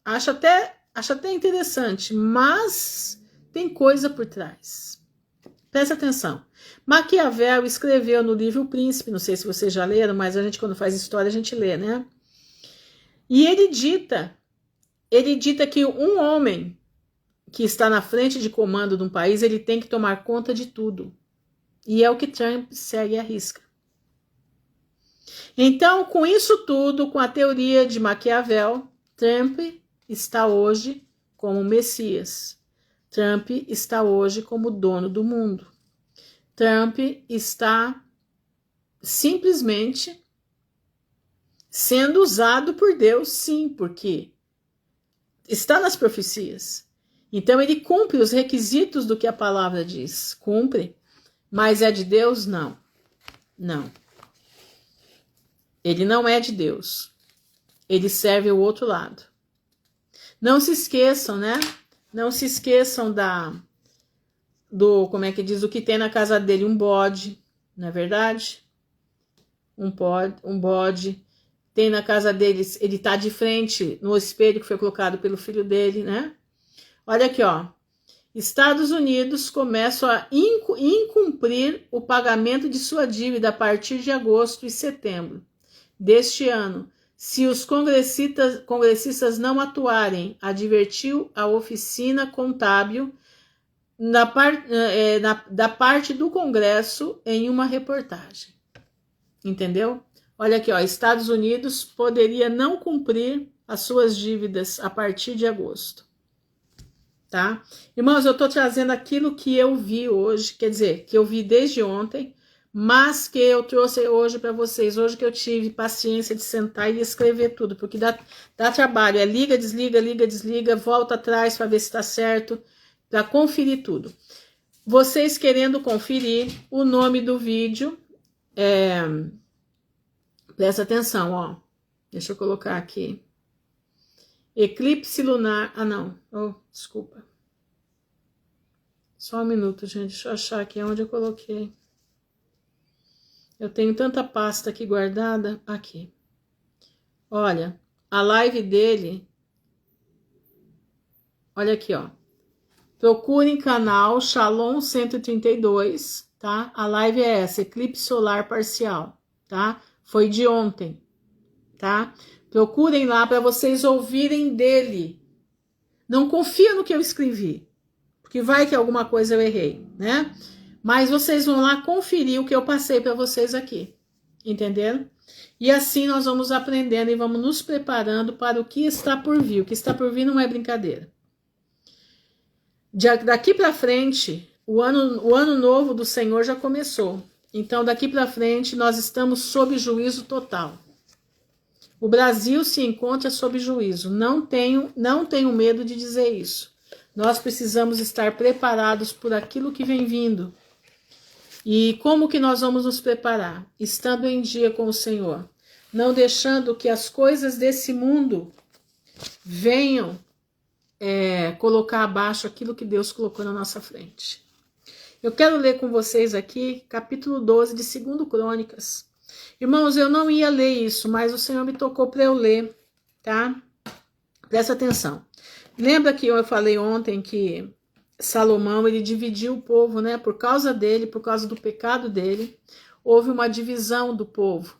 Acho até interessante, mas tem coisa por trás. Presta atenção. Maquiavel escreveu no livro O Príncipe, não sei se vocês já leram, mas a gente quando faz história a gente lê, né? E ele dita que um homem que está na frente de comando de um país, ele tem que tomar conta de tudo. E é o que Trump segue à risca. Então, com isso tudo, com a teoria de Maquiavel, Trump está hoje como Messias. Trump está hoje como dono do mundo. Trump está simplesmente sendo usado por Deus, sim, porque está nas profecias. Então ele cumpre os requisitos do que a palavra diz. Cumpre. Mas é de Deus? Não. Não. Ele não é de Deus. Ele serve o outro lado. Não se esqueçam, né? Não se esqueçam como é que diz, o que tem na casa dele, um bode, não é verdade? Um bode. Tem na casa deles, ele está de frente no espelho que foi colocado pelo filho dele, né? Olha aqui, ó. Estados Unidos começam a incumprir o pagamento de sua dívida a partir de agosto e setembro deste ano. Se os congressistas não atuarem, advertiu a oficina contábil da parte do Congresso em uma reportagem. Entendeu? Olha aqui, ó, Estados Unidos poderia não cumprir as suas dívidas a partir de agosto. Tá? Irmãos, eu estou trazendo aquilo que eu vi hoje, quer dizer, que eu vi desde ontem, mas que eu trouxe hoje para vocês, hoje que eu tive paciência de sentar e escrever tudo, porque dá trabalho, liga, desliga, volta atrás para ver se está certo, para conferir tudo. Vocês querendo conferir o nome do vídeo, presta atenção, ó, deixa eu colocar aqui. Eclipse lunar, desculpa. Só um minuto, gente, deixa eu achar aqui onde eu coloquei. Eu tenho tanta pasta aqui guardada, aqui. Olha, a live dele, olha aqui, ó. Procurem canal Shalom 132, tá? A live é essa, eclipse solar parcial, tá? Foi de ontem, tá? Procurem lá para vocês ouvirem dele. Não confia no que eu escrevi, porque vai que alguma coisa eu errei, né? Mas vocês vão lá conferir o que eu passei para vocês aqui. Entenderam? E assim nós vamos aprendendo e vamos nos preparando para o que está por vir. O que está por vir não é brincadeira. Daqui para frente, o ano novo do Senhor já começou. Então, daqui para frente, nós estamos sob juízo total. O Brasil se encontra sob juízo. Não tenho medo de dizer isso. Nós precisamos estar preparados por aquilo que vem vindo. E como que nós vamos nos preparar? Estando em dia com o Senhor. Não deixando que as coisas desse mundo venham colocar abaixo aquilo que Deus colocou na nossa frente. Eu quero ler com vocês aqui, capítulo 12 de 2 Crônicas. Irmãos, eu não ia ler isso, mas o Senhor me tocou para eu ler, tá? Presta atenção. Lembra que eu falei ontem que Salomão, ele dividiu o povo, né? Por causa dele, por causa do pecado dele, houve uma divisão do povo,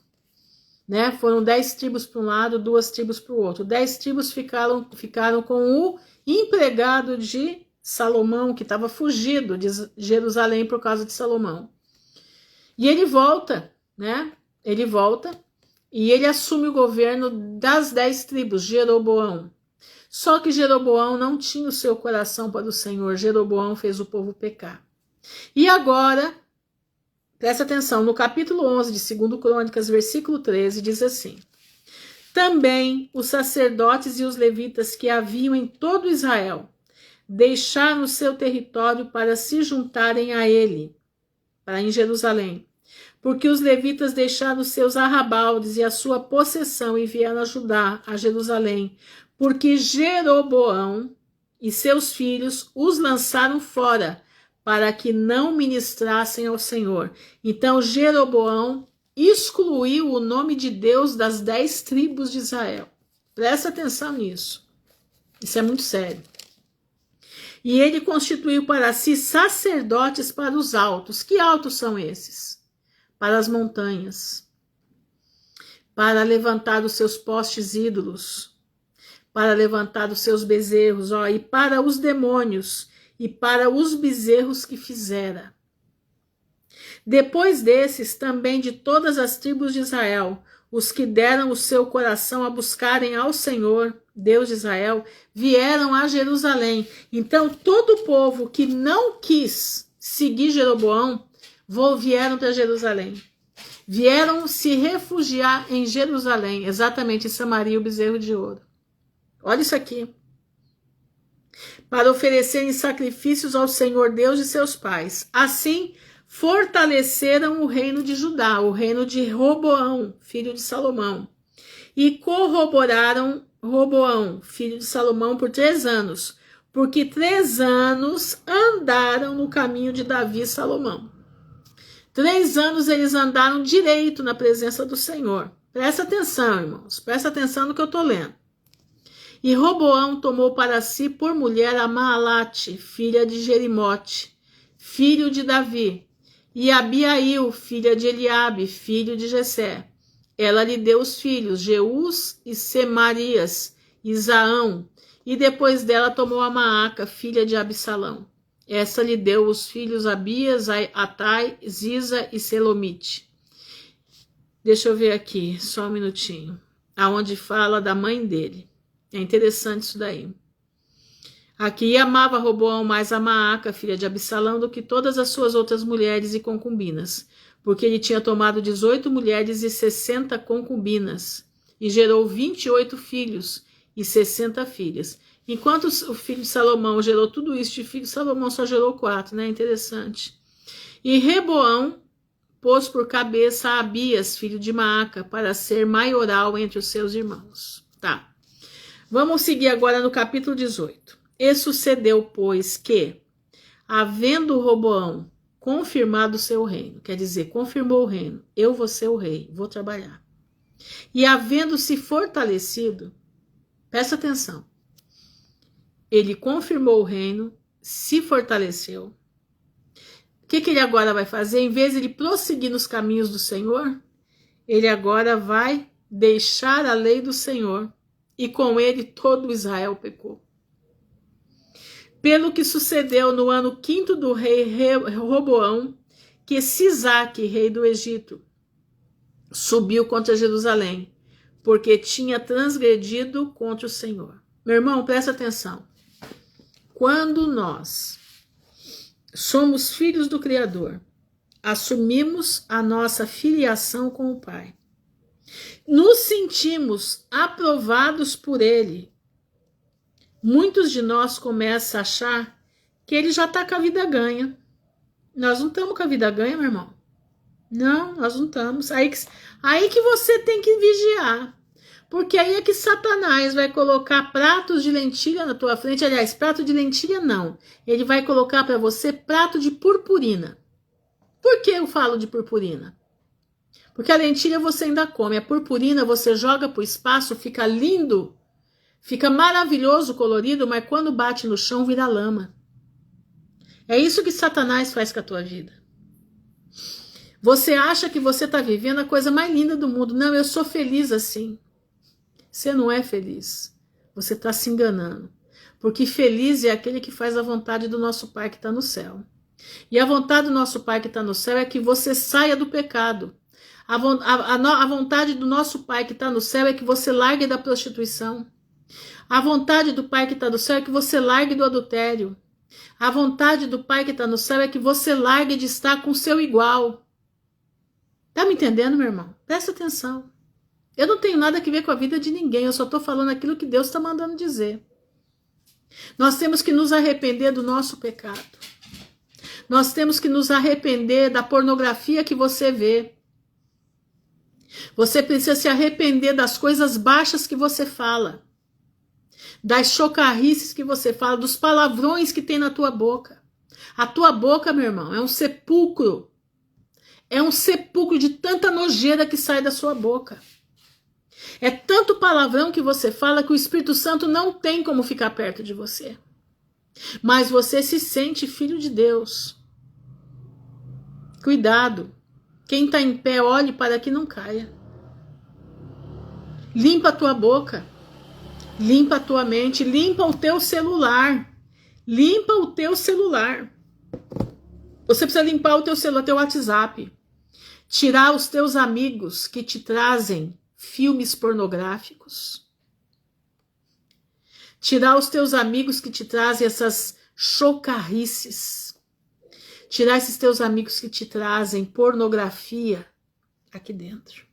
né? Foram 10 tribos para um lado, 2 tribos para o outro. 10 tribos ficaram com o empregado de Salomão, que estava fugido de Jerusalém por causa de Salomão. E ele volta, né? Ele volta e ele assume o governo das 10 tribos, Jeroboão. Só que Jeroboão não tinha o seu coração para o Senhor. Jeroboão fez o povo pecar. E agora, presta atenção, no capítulo 11 de 2 Crônicas, versículo 13, diz assim: também os sacerdotes e os levitas que haviam em todo Israel deixaram o seu território para se juntarem a ele, para em Jerusalém, porque os levitas deixaram os seus arrabaldes e a sua possessão e vieram ajudar a Jerusalém, porque Jeroboão e seus filhos os lançaram fora, para que não ministrassem ao Senhor. Então Jeroboão excluiu o nome de Deus das 10 tribos de Israel. Presta atenção nisso. Isso é muito sério. E ele constituiu para si sacerdotes para os altos. Que altos são esses? Para as montanhas. Para levantar os seus postes ídolos. Para levantar os seus bezerros. E para os demônios. E para os bezerros que fizera. Depois desses, também de todas as tribos de Israel, os que deram o seu coração a buscarem ao Senhor, Deus de Israel, vieram a Jerusalém. Então, todo o povo que não quis seguir Jeroboão, vieram para Jerusalém. Vieram se refugiar em Jerusalém, exatamente em Samaria, o bezerro de ouro. Olha isso aqui. Para oferecerem sacrifícios ao Senhor Deus de seus pais. Assim, fortaleceram o reino de Judá, o reino de Roboão, filho de Salomão. E corroboraram Roboão, filho de Salomão, por 3 anos, porque 3 anos andaram no caminho de Davi e Salomão. 3 anos eles andaram direito na presença do Senhor. Presta atenção, irmãos, presta atenção no que eu estou lendo. E Roboão tomou para si por mulher a Maalate, filha de Jerimote, filho de Davi, e Abiail, filha de Eliabe, filho de Jessé. Ela lhe deu os filhos, Jeús e Semarias, e Zaão, e depois dela tomou a Maaca, filha de Absalão. Essa lhe deu os filhos Abias, Atai, Ziza e Selomite. Deixa eu ver aqui, só um minutinho, aonde fala da mãe dele. É interessante isso daí. Aqui amava Roboão mais a Maaca, filha de Absalão, do que todas as suas outras mulheres e concubinas, porque ele tinha tomado 18 mulheres e 60 concubinas, e gerou 28 filhos e 60 filhas. Enquanto o filho de Salomão gerou tudo isso de filho, Salomão só gerou 4, né? Interessante. E Reboão pôs por cabeça a Abias, filho de Maaca, para ser maioral entre os seus irmãos. Tá. Vamos seguir agora no capítulo 18. E sucedeu, pois, que, havendo Roboão confirmado o seu reino, quer dizer, confirmou o reino, eu vou ser o rei, vou trabalhar. E havendo-se fortalecido, presta atenção, ele confirmou o reino, se fortaleceu. O que ele agora vai fazer? Em vez de ele prosseguir nos caminhos do Senhor, ele agora vai deixar a lei do Senhor, e com ele todo Israel pecou. Pelo que sucedeu no ano 5º do rei Roboão, que Sisaque, rei do Egito, subiu contra Jerusalém, porque tinha transgredido contra o Senhor. Meu irmão, presta atenção. Quando nós somos filhos do Criador, assumimos a nossa filiação com o Pai, nos sentimos aprovados por Ele, muitos de nós começam a achar que Ele já está com a vida ganha. Nós não estamos com a vida ganha, meu irmão. Não, nós não estamos. Aí que você tem que vigiar. Porque aí é que Satanás vai colocar pratos de lentilha na tua frente. Aliás, prato de lentilha não. Ele vai colocar para você prato de purpurina. Por que eu falo de purpurina? Porque a lentilha você ainda come. A purpurina você joga para o espaço, fica lindo, fica maravilhoso, colorido, mas quando bate no chão vira lama. É isso que Satanás faz com a tua vida. Você acha que você está vivendo a coisa mais linda do mundo. Não, eu sou feliz assim. Você não é feliz. Você está se enganando. Porque feliz é aquele que faz a vontade do nosso Pai que está no céu. E a vontade do nosso Pai que está no céu é que você saia do pecado. A vontade do nosso Pai que está no céu é que você largue da prostituição. A vontade do Pai que está no céu é que você largue do adultério. A vontade do Pai que está no céu é que você largue de estar com o seu igual. Tá me entendendo, meu irmão? Presta atenção. Eu não tenho nada a ver com a vida de ninguém, eu só estou falando aquilo que Deus está mandando dizer. Nós temos que nos arrepender do nosso pecado. Nós temos que nos arrepender da pornografia que você vê. Você precisa se arrepender das coisas baixas que você fala. Das chocarrices que você fala, dos palavrões que tem na tua boca. A tua boca, meu irmão, é um sepulcro. É um sepulcro de tanta nojeira que sai da sua boca. É tanto palavrão que você fala que o Espírito Santo não tem como ficar perto de você. Mas você se sente filho de Deus. Cuidado. Quem está em pé, olhe para que não caia. Limpa a tua boca. Limpa a tua mente. Limpa o teu celular. Limpa o teu celular. Você precisa limpar o teu celular, teu WhatsApp. Tirar os teus amigos que te trazem filmes pornográficos. Tirar os teus amigos que te trazem essas chocarrices. Tirar esses teus amigos que te trazem pornografia aqui dentro.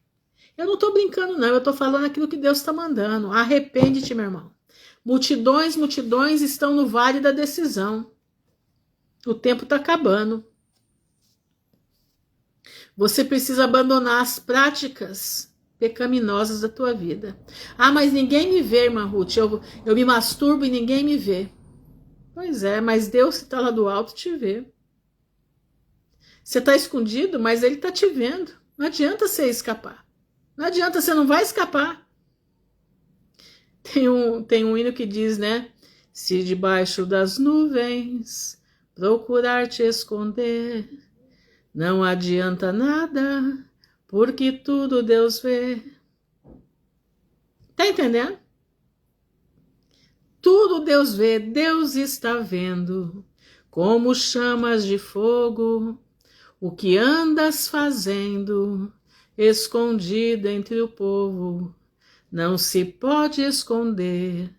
Eu não estou brincando não, eu estou falando aquilo que Deus está mandando. Arrepende-te, meu irmão. Multidões estão no vale da decisão. O tempo está acabando. Você precisa abandonar as práticas pecaminosas da tua vida. Ah, mas ninguém me vê, irmã Ruth. Eu me masturbo e ninguém me vê. Pois é, mas Deus que está lá do alto te vê. Você está escondido, mas Ele está te vendo. Não adianta você escapar. Não adianta, você não vai escapar. Tem um hino que diz, né? Se debaixo das nuvens procurar te esconder, não adianta nada, porque tudo Deus vê. Tá entendendo? Tudo Deus vê, Deus está vendo, como chamas de fogo, o que andas fazendo, escondido entre o povo. Não se pode esconder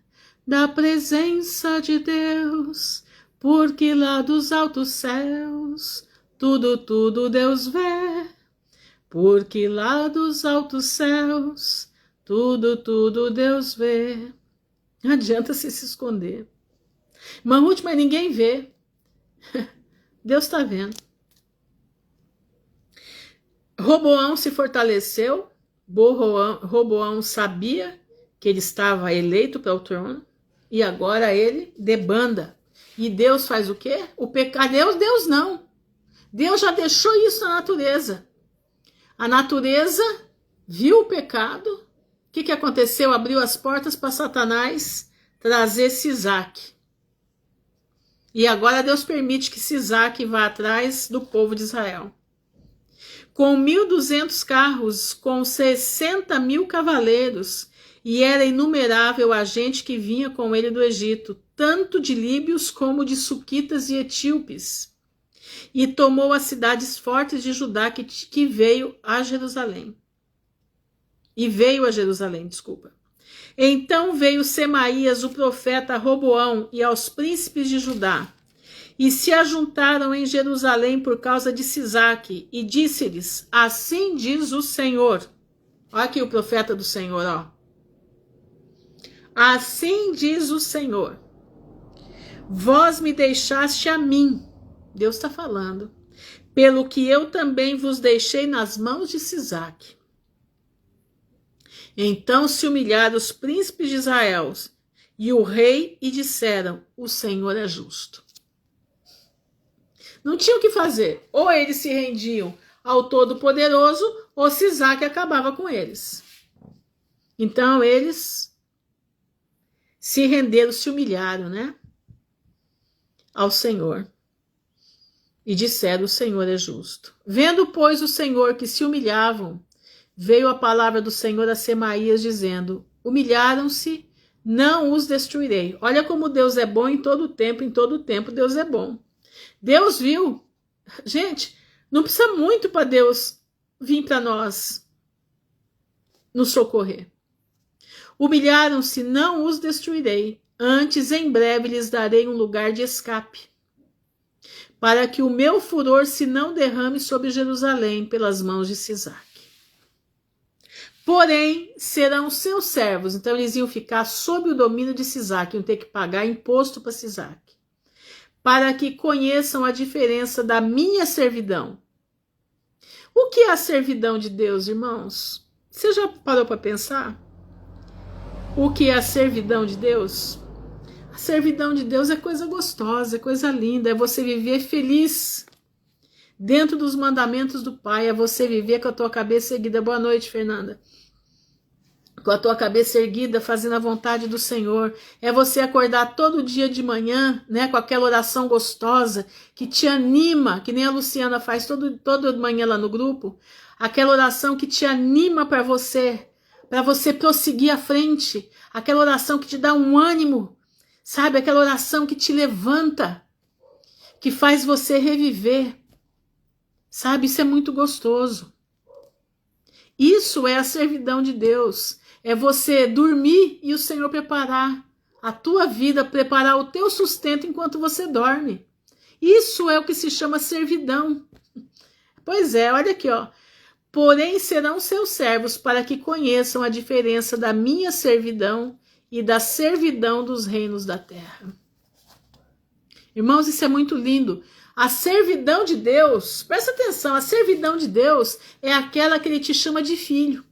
da presença de Deus, porque lá dos altos céus tudo Deus vê, porque lá dos altos céus tudo Deus vê. Não adianta se esconder. Irmã Ruth, mas ninguém vê. Deus está vendo. Roboão se fortaleceu. Roboão sabia que ele estava eleito para o trono. E agora ele debanda. E Deus faz o quê? O pecado. Deus não. Deus já deixou isso na natureza. A natureza viu o pecado. O que aconteceu? Abriu as portas para Satanás trazer Sisaque. E agora Deus permite que Sisaque vá atrás do povo de Israel. Com 1.200 carros, com 60.000 cavaleiros, e era inumerável a gente que vinha com ele do Egito, tanto de líbios como de suquitas e etíopes, e tomou as cidades fortes de Judá que veio a Jerusalém. E veio a Jerusalém, desculpa. Então veio Semaías, o profeta, a Roboão e aos príncipes de Judá, e se ajuntaram em Jerusalém por causa de Sisaque, e disse-lhes: assim diz o Senhor. Olha aqui o profeta do Senhor, ó. Assim diz o Senhor: vós me deixaste a mim, Deus está falando, pelo que eu também vos deixei nas mãos de Sisaque. Então se humilharam os príncipes de Israel e o rei e disseram: o Senhor é justo. Não tinha o que fazer. Ou eles se rendiam ao Todo-Poderoso, ou Sisaque acabava com eles. Então eles se renderam, se humilharam, né? Ao Senhor. E disseram: o Senhor é justo. Vendo, pois, o Senhor que se humilhavam, veio a palavra do Senhor a Semaías, dizendo: humilharam-se, não os destruirei. Olha como Deus é bom em todo tempo Deus é bom. Deus viu. Gente, não precisa muito para Deus vir para nós nos socorrer. Humilharam-se, não os destruirei. Antes, em breve, lhes darei um lugar de escape, para que o meu furor se não derrame sobre Jerusalém pelas mãos de Sisaque. Porém, serão seus servos. Então, eles iam ficar sob o domínio de Sisaque, iam ter que pagar imposto para Sisaque, para que conheçam a diferença da minha servidão. O que é a servidão de Deus, irmãos? Você já parou para pensar? O que é a servidão de Deus? A servidão de Deus é coisa gostosa, é coisa linda, é você viver feliz dentro dos mandamentos do Pai, é você viver com a tua cabeça erguida. Boa noite, Fernanda. Com a tua cabeça erguida, fazendo a vontade do Senhor. É você acordar todo dia de manhã, né, com aquela oração gostosa que te anima, que nem a Luciana faz toda manhã lá no grupo. Aquela oração que te anima para você prosseguir à frente. Aquela oração que te dá um ânimo, sabe? Aquela oração que te levanta, que faz você reviver. Sabe? Isso é muito gostoso. Isso é a servidão de Deus. É você dormir e o Senhor preparar a tua vida, preparar o teu sustento enquanto você dorme. Isso é o que se chama servidão. Pois é, olha aqui, ó. Porém serão seus servos, para que conheçam a diferença da minha servidão e da servidão dos reinos da terra. Irmãos, isso é muito lindo. A servidão de Deus, presta atenção, a servidão de Deus é aquela que ele te chama de filho.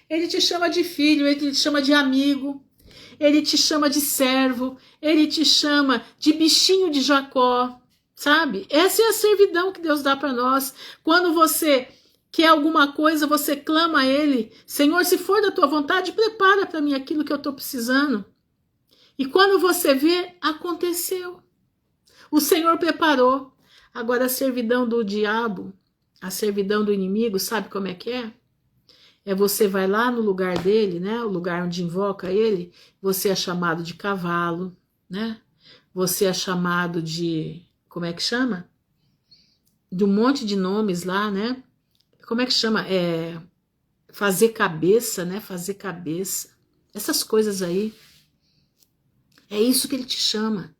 Ele te chama de filho, ele te chama de amigo, ele te chama de servo, ele te chama de bichinho de Jacó, sabe? Essa é a servidão que Deus dá para nós. Quando você quer alguma coisa, você clama a ele: Senhor, se for da tua vontade, prepara para mim aquilo que eu estou precisando. E quando você vê, aconteceu. O Senhor preparou. Agora a servidão do diabo, a servidão do inimigo, sabe como é que é? É você vai lá no lugar dele, né? O lugar onde invoca ele, você é chamado de cavalo, né? Você é chamado de, como é que chama? De um monte de nomes lá, né? Como é que chama? Fazer cabeça, né? Fazer cabeça. Essas coisas aí. É isso que ele te chama.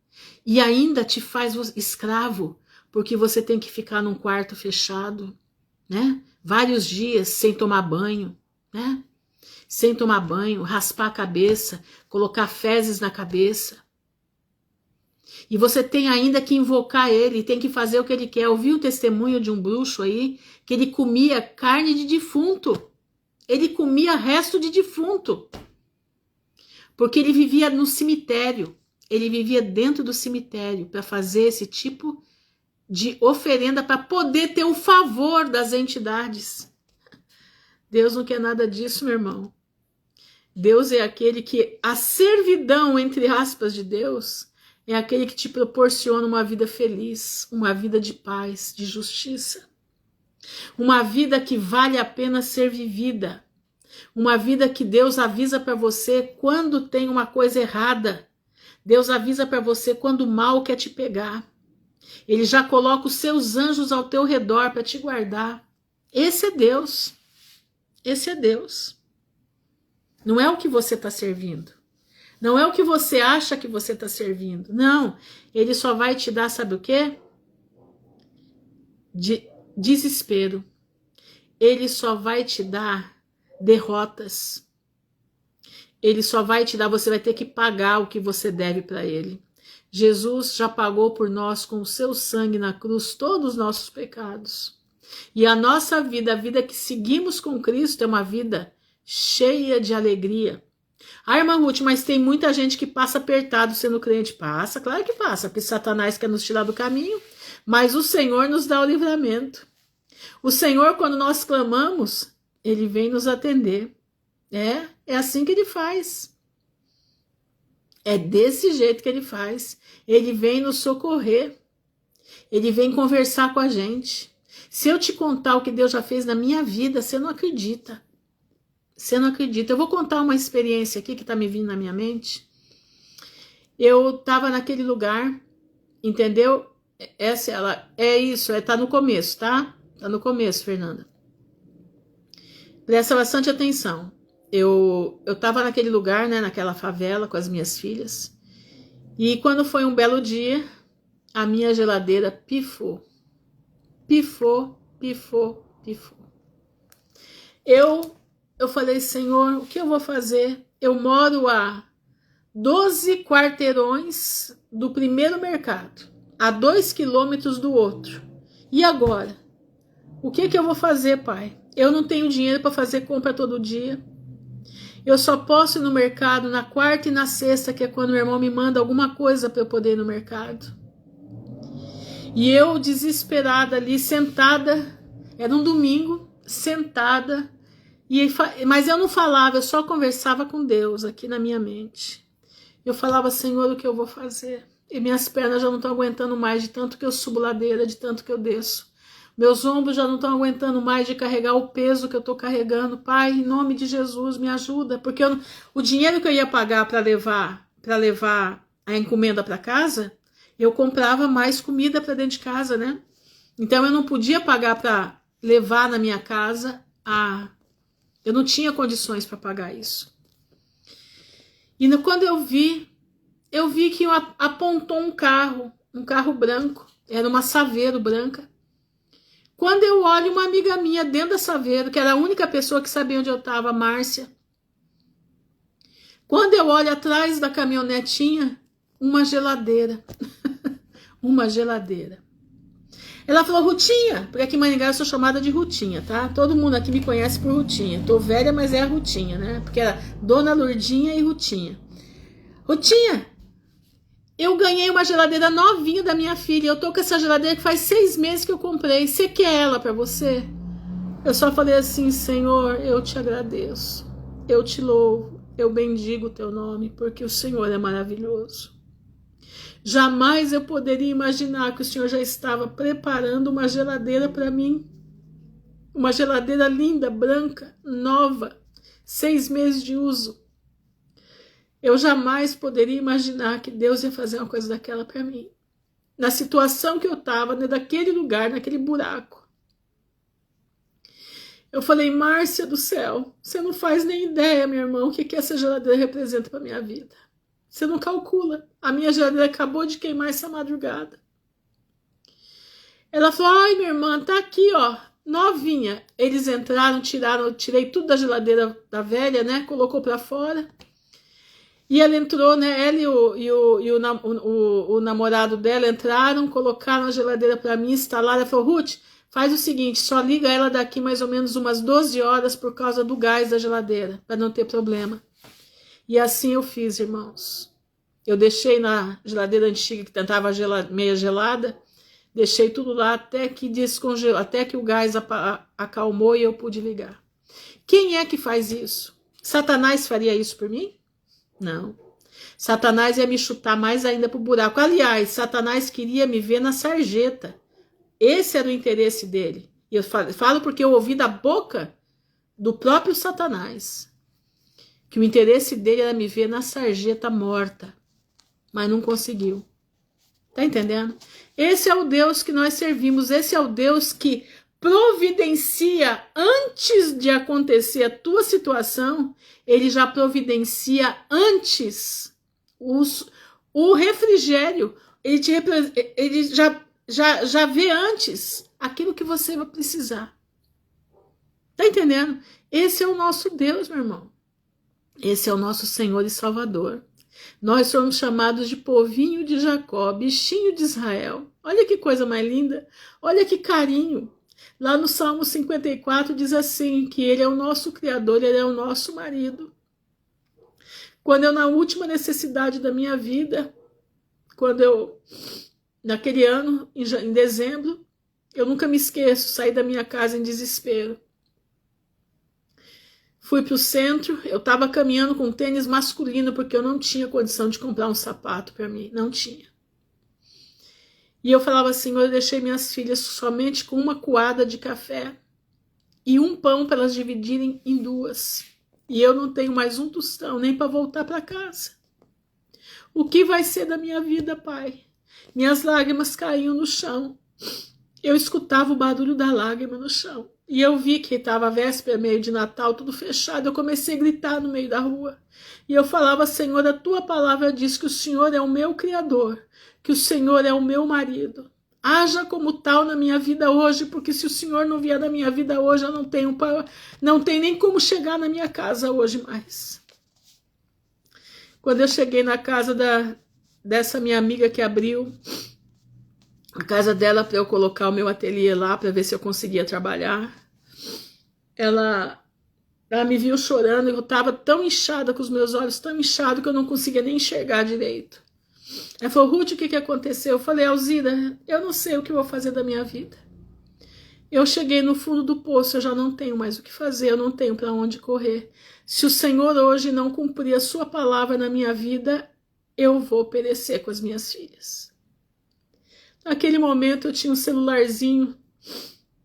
E ainda te faz escravo, porque você tem que ficar num quarto fechado, né? Vários dias sem tomar banho, né? Sem tomar banho, raspar a cabeça, colocar fezes na cabeça. E você tem ainda que invocar ele, tem que fazer o que ele quer. Eu vi o testemunho de um bruxo aí, que ele comia carne de defunto. Ele comia resto de defunto. Porque ele vivia no cemitério. Ele vivia dentro do cemitério para fazer esse tipo de oferenda para poder ter o favor das entidades. Deus não quer nada disso, meu irmão. Deus é aquele que, a servidão, entre aspas, de Deus, é aquele que te proporciona uma vida feliz, uma vida de paz, de justiça. Uma vida que vale a pena ser vivida. Uma vida que Deus avisa para você quando tem uma coisa errada. Deus avisa para você quando o mal quer te pegar. Ele já coloca os seus anjos ao teu redor para te guardar. Esse é Deus. Esse é Deus. Não é o que você está servindo. Não é o que você acha que você está servindo. Não. Ele só vai te dar, sabe o quê? Desespero. Ele só vai te dar derrotas. Ele só vai te dar, você vai ter que pagar o que você deve para ele. Jesus já pagou por nós com o seu sangue na cruz todos os nossos pecados. E a nossa vida, a vida que seguimos com Cristo, é uma vida cheia de alegria. Ah, irmã Ruth, mas tem muita gente que passa apertado sendo crente. Passa, claro que passa, porque Satanás quer nos tirar do caminho, mas o Senhor nos dá o livramento. O Senhor, quando nós clamamos, ele vem nos atender. É assim que ele faz. É desse jeito que ele faz. Ele vem nos socorrer. Ele vem conversar com a gente. Se eu te contar o que Deus já fez na minha vida, você não acredita. Você não acredita. Eu vou contar uma experiência aqui que está me vindo na minha mente. Eu estava naquele lugar, entendeu? Tá no começo, tá? Tá no começo, Fernanda. Presta bastante atenção. Eu estava naquele lugar, né, naquela favela com as minhas filhas. E quando foi um belo dia, a minha geladeira pifou. Pifou. Eu falei, Senhor, o que eu vou fazer? Eu moro a 12 quarteirões do primeiro mercado, a 2 quilômetros do outro. E agora? O que eu vou fazer, pai? Eu não tenho dinheiro para fazer compra todo dia. Eu só posso ir no mercado na quarta e na sexta, que é quando meu irmão me manda alguma coisa para eu poder ir no mercado. E eu, desesperada ali, sentada, era um domingo, sentada, mas eu não falava, eu só conversava com Deus aqui na minha mente. Eu falava, Senhor, o que eu vou fazer? E minhas pernas já não estão aguentando mais de tanto que eu subo ladeira, de tanto que eu desço. Meus ombros já não estão aguentando mais de carregar o peso que eu estou carregando. Pai, em nome de Jesus, me ajuda. Porque o dinheiro que eu ia pagar para levar a encomenda para casa, eu comprava mais comida para dentro de casa, né? Então eu não podia pagar para levar na minha casa. Eu não tinha condições para pagar isso. E quando eu vi que apontou um carro branco. Era uma Saveiro branca. Quando eu olho uma amiga minha dentro da Saveiro, que era a única pessoa que sabia onde eu estava, Márcia. Quando eu olho atrás da caminhonetinha, uma geladeira. Uma geladeira. Ela falou, Rutinha, porque aqui em Maringá eu sou chamada de Rutinha, tá? Todo mundo aqui me conhece por Rutinha. Tô velha, mas é a Rutinha, né? Porque era Dona Lourdinha e Rutinha. Rutinha, eu ganhei uma geladeira novinha da minha filha. Eu tô com essa geladeira que faz 6 meses que eu comprei. Você quer ela pra você? Eu só falei assim, Senhor, eu te agradeço. Eu te louvo. Eu bendigo o teu nome, porque o Senhor é maravilhoso. Jamais eu poderia imaginar que o Senhor já estava preparando uma geladeira para mim. Uma geladeira linda, branca, nova, 6 meses de uso. Eu jamais poderia imaginar que Deus ia fazer uma coisa daquela para mim. Na situação que eu estava, né, daquele lugar, naquele buraco. Eu falei, Márcia do céu, você não faz nem ideia, meu irmão, o que essa geladeira representa para minha vida. Você não calcula. A minha geladeira acabou de queimar essa madrugada. Ela falou, ai, minha irmã, tá aqui, ó, novinha. Eles entraram, tirei tudo da geladeira da velha, né, colocou para fora. E ela entrou, né? Ela e o namorado dela entraram, colocaram a geladeira para mim, instalaram. Ela falou, Ruth, faz o seguinte, só liga ela daqui mais ou menos umas 12 horas por causa do gás da geladeira, para não ter problema. E assim eu fiz, irmãos. Eu deixei na geladeira antiga, que tentava meia gelada, deixei tudo lá até que descongelou, até que o gás acalmou e eu pude ligar. Quem é que faz isso? Satanás faria isso por mim? Não. Satanás ia me chutar mais ainda pro buraco. Aliás, Satanás queria me ver na sarjeta. Esse era o interesse dele. E eu falo porque eu ouvi da boca do próprio Satanás que o interesse dele era me ver na sarjeta morta. mas não conseguiu. Tá entendendo? Esse é o Deus que nós servimos, esse é o Deus que providencia antes de acontecer a tua situação, ele já providencia antes o refrigério, ele já vê antes aquilo que você vai precisar. Tá entendendo? Esse é o nosso Deus, meu irmão. Esse é o nosso Senhor e Salvador. Nós somos chamados de povinho de Jacó, bichinho de Israel. Olha que coisa mais linda, olha que carinho. Lá no Salmo 54 diz assim, que ele é o nosso Criador, ele é o nosso marido. Quando eu, na última necessidade da minha vida, naquele ano, em dezembro, eu nunca me esqueço, saí da minha casa em desespero. Fui para o centro, eu estava caminhando com tênis masculino, porque eu não tinha condição de comprar um sapato para mim, não tinha. E eu falava assim, eu deixei minhas filhas somente com uma coada de café e um pão para elas dividirem em duas. E eu não tenho mais um tostão, nem para voltar para casa. O que vai ser da minha vida, Pai? Minhas lágrimas caíam no chão. Eu escutava o barulho da lágrima no chão. E eu vi que estava a véspera, meio de Natal, tudo fechado. Eu comecei a gritar no meio da rua. E eu falava, Senhor, a tua palavra diz que o Senhor é o meu Criador, que o Senhor é o meu marido. Haja como tal na minha vida hoje, porque se o Senhor não vier na minha vida hoje, eu não tenho nem como chegar na minha casa hoje mais. Quando eu cheguei na casa dessa minha amiga que abriu a casa dela para eu colocar o meu ateliê lá, para ver se eu conseguia trabalhar, ela me viu chorando, eu estava tão inchada, com os meus olhos tão inchados, que eu não conseguia nem enxergar direito. Ela falou, Ruth, o que aconteceu? Eu falei, Alzira, eu não sei o que eu vou fazer da minha vida. Eu cheguei no fundo do poço, eu já não tenho mais o que fazer, eu não tenho para onde correr. Se o Senhor hoje não cumprir a sua palavra na minha vida, eu vou perecer com as minhas filhas. Naquele momento eu tinha um celularzinho,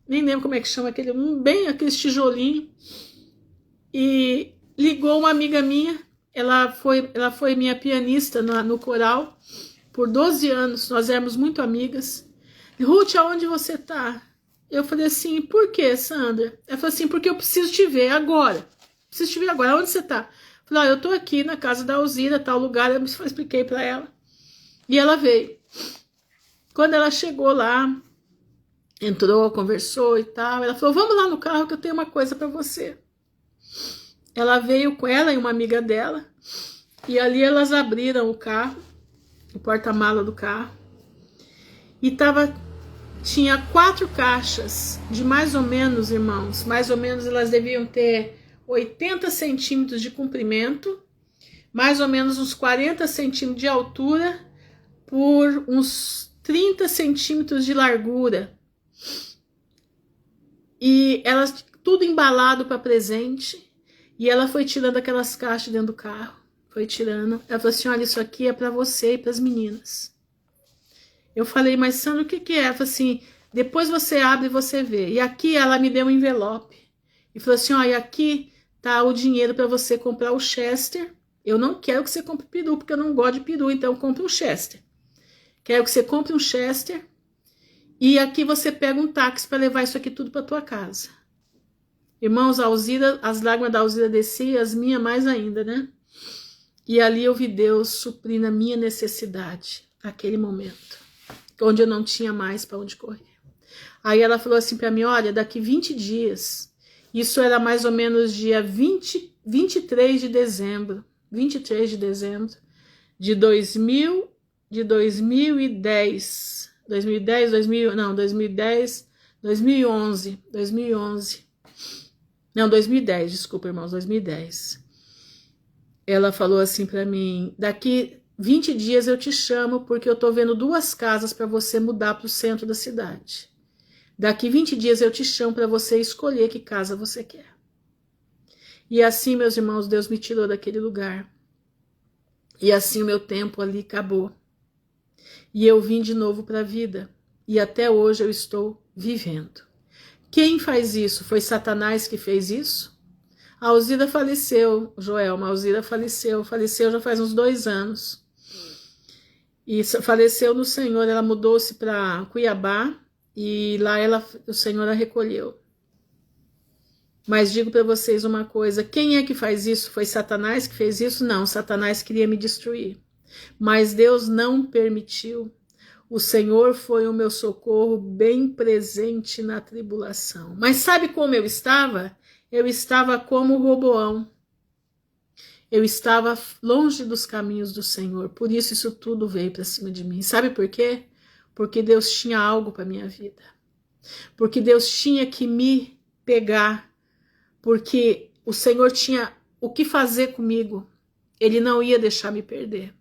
nem lembro como é que chama aquele, bem aquele tijolinho, e ligou uma amiga minha, ela foi minha pianista no coral por 12 anos, nós éramos muito amigas. Ruth, aonde você tá? Eu falei assim, por que, Sandra? Ela falou assim, porque eu preciso te ver agora. Preciso te ver agora, onde você tá? Eu falei, eu tô aqui na casa da Alzira, tal lugar, eu expliquei pra ela. E ela veio. Quando ela chegou lá, entrou, conversou e tal, ela falou, vamos lá no carro que eu tenho uma coisa pra você. Ela veio com ela e uma amiga dela, e ali elas abriram o carro, o porta-mala do carro, e tinha 4 caixas de mais ou menos, irmãos, mais ou menos elas deviam ter 80 centímetros de comprimento, mais ou menos uns 40 centímetros de altura, por uns 30 centímetros de largura. E elas tudo embalado para presente. E ela foi tirando aquelas caixas dentro do carro. Foi tirando. Ela falou assim, olha, isso aqui é para você e para as meninas. Eu falei, mas Sandra, o que é? Ela falou assim, depois você abre e você vê. E aqui ela me deu um envelope. E falou assim, olha, aqui tá o dinheiro para você comprar o Chester. Eu não quero que você compre peru, porque eu não gosto de peru, então compre um Chester. Quero que você compre um Chester. E aqui você pega um táxi para levar isso aqui tudo para tua casa. Irmãos, as lágrimas da Alzira desciam, as minhas mais ainda, né? E ali eu vi Deus suprindo a minha necessidade, naquele momento, onde eu não tinha mais para onde correr. Aí ela falou assim para mim, olha, daqui 20 dias, isso era mais ou menos dia 23 de dezembro, 23 de dezembro de 2010, 2010, desculpa, irmãos, 2010. Ela falou assim para mim, daqui 20 dias eu te chamo porque eu tô vendo 2 casas para você mudar para o centro da cidade. Daqui 20 dias eu te chamo para você escolher que casa você quer. E assim, meus irmãos, Deus me tirou daquele lugar. E assim o meu tempo ali acabou. E eu vim de novo para a vida. E até hoje eu estou vivendo. Quem faz isso? Foi Satanás que fez isso? A Alzira faleceu, Joelma, a Alzira faleceu já faz uns 2 anos. e faleceu no Senhor. Ela mudou-se para Cuiabá e lá o Senhor a recolheu. Mas digo para vocês uma coisa, quem é que faz isso? Foi Satanás que fez isso? Não, Satanás queria me destruir. Mas Deus não permitiu. O Senhor foi o meu socorro bem presente na tribulação. Mas sabe como eu estava? Eu estava como Roboão. Eu estava longe dos caminhos do Senhor. Por isso tudo veio para cima de mim. Sabe por quê? Porque Deus tinha algo para minha vida. Porque Deus tinha que me pegar. Porque o Senhor tinha o que fazer comigo. Ele não ia deixar me perder.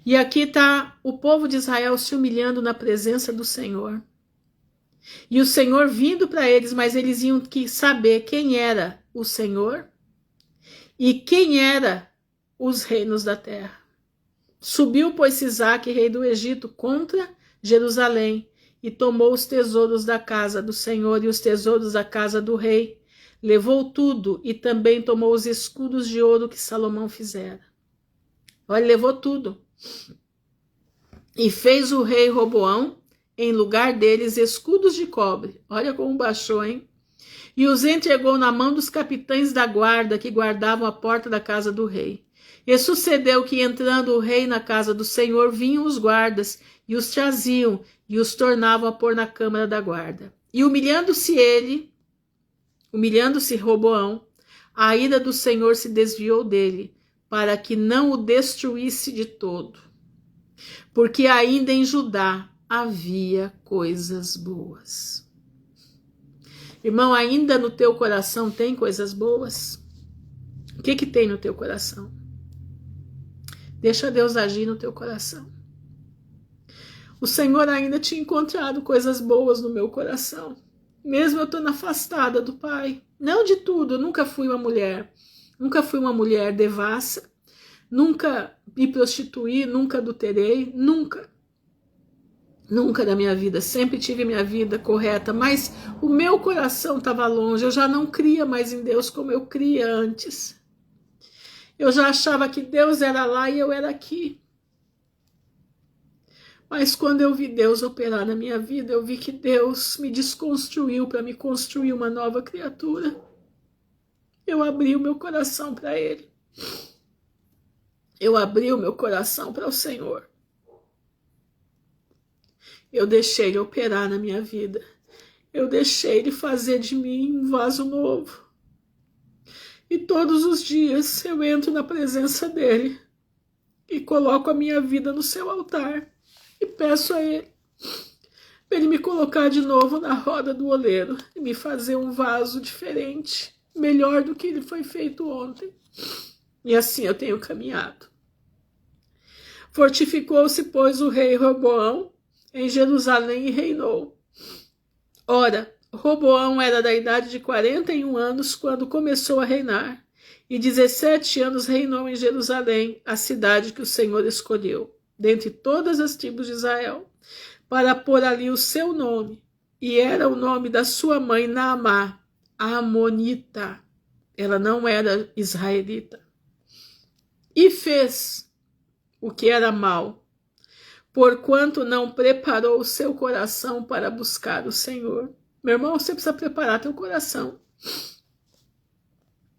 E aqui está o povo de Israel se humilhando na presença do Senhor. E o Senhor vindo para eles, mas eles iam que saber quem era o Senhor e quem era os reinos da terra. Subiu, pois, Sisaque, rei do Egito, contra Jerusalém, e tomou os tesouros da casa do Senhor e os tesouros da casa do rei. Levou tudo e também tomou os escudos de ouro que Salomão fizera. Olha, levou tudo. E fez o rei Roboão, em lugar deles, escudos de cobre. Olha como baixou, hein? E os entregou na mão dos capitães da guarda que guardavam a porta da casa do rei. E sucedeu que, entrando o rei na casa do Senhor, vinham os guardas e os traziam e os tornavam a pôr na câmara da guarda. E humilhando-se Roboão, a ira do Senhor se desviou dele, para que não o destruísse de todo. Porque ainda em Judá havia coisas boas. Irmão, ainda no teu coração tem coisas boas? O que tem no teu coração? Deixa Deus agir no teu coração. O Senhor ainda tinha encontrado coisas boas no meu coração. Mesmo eu estando afastada do Pai. Não de tudo, eu nunca fui uma mulher. Nunca fui uma mulher devassa. Nunca me prostituí, nunca adulterei, nunca. Nunca na minha vida, sempre tive minha vida correta, mas o meu coração estava longe, eu já não cria mais em Deus como eu cria antes. Eu já achava que Deus era lá e eu era aqui. Mas quando eu vi Deus operar na minha vida, eu vi que Deus me desconstruiu para me construir uma nova criatura. Eu abri o meu coração para Ele. Eu abri o meu coração para o Senhor. Eu deixei Ele operar na minha vida. Eu deixei Ele fazer de mim um vaso novo. E todos os dias eu entro na presença dEle e coloco a minha vida no seu altar e peço a Ele para Ele me colocar de novo na roda do oleiro e me fazer um vaso diferente, melhor do que ele foi feito ontem. E assim eu tenho caminhado. Fortificou-se, pois, o rei Roboão em Jerusalém e reinou. Ora, Roboão era da idade de 41 anos quando começou a reinar, e 17 anos reinou em Jerusalém, a cidade que o Senhor escolheu, dentre todas as tribos de Israel, para pôr ali o seu nome, e era o nome da sua mãe Naamá, a amonita. Ela não era israelita. E fez o que era mal, porquanto não preparou o seu coração para buscar o Senhor. Meu irmão, você precisa preparar teu coração.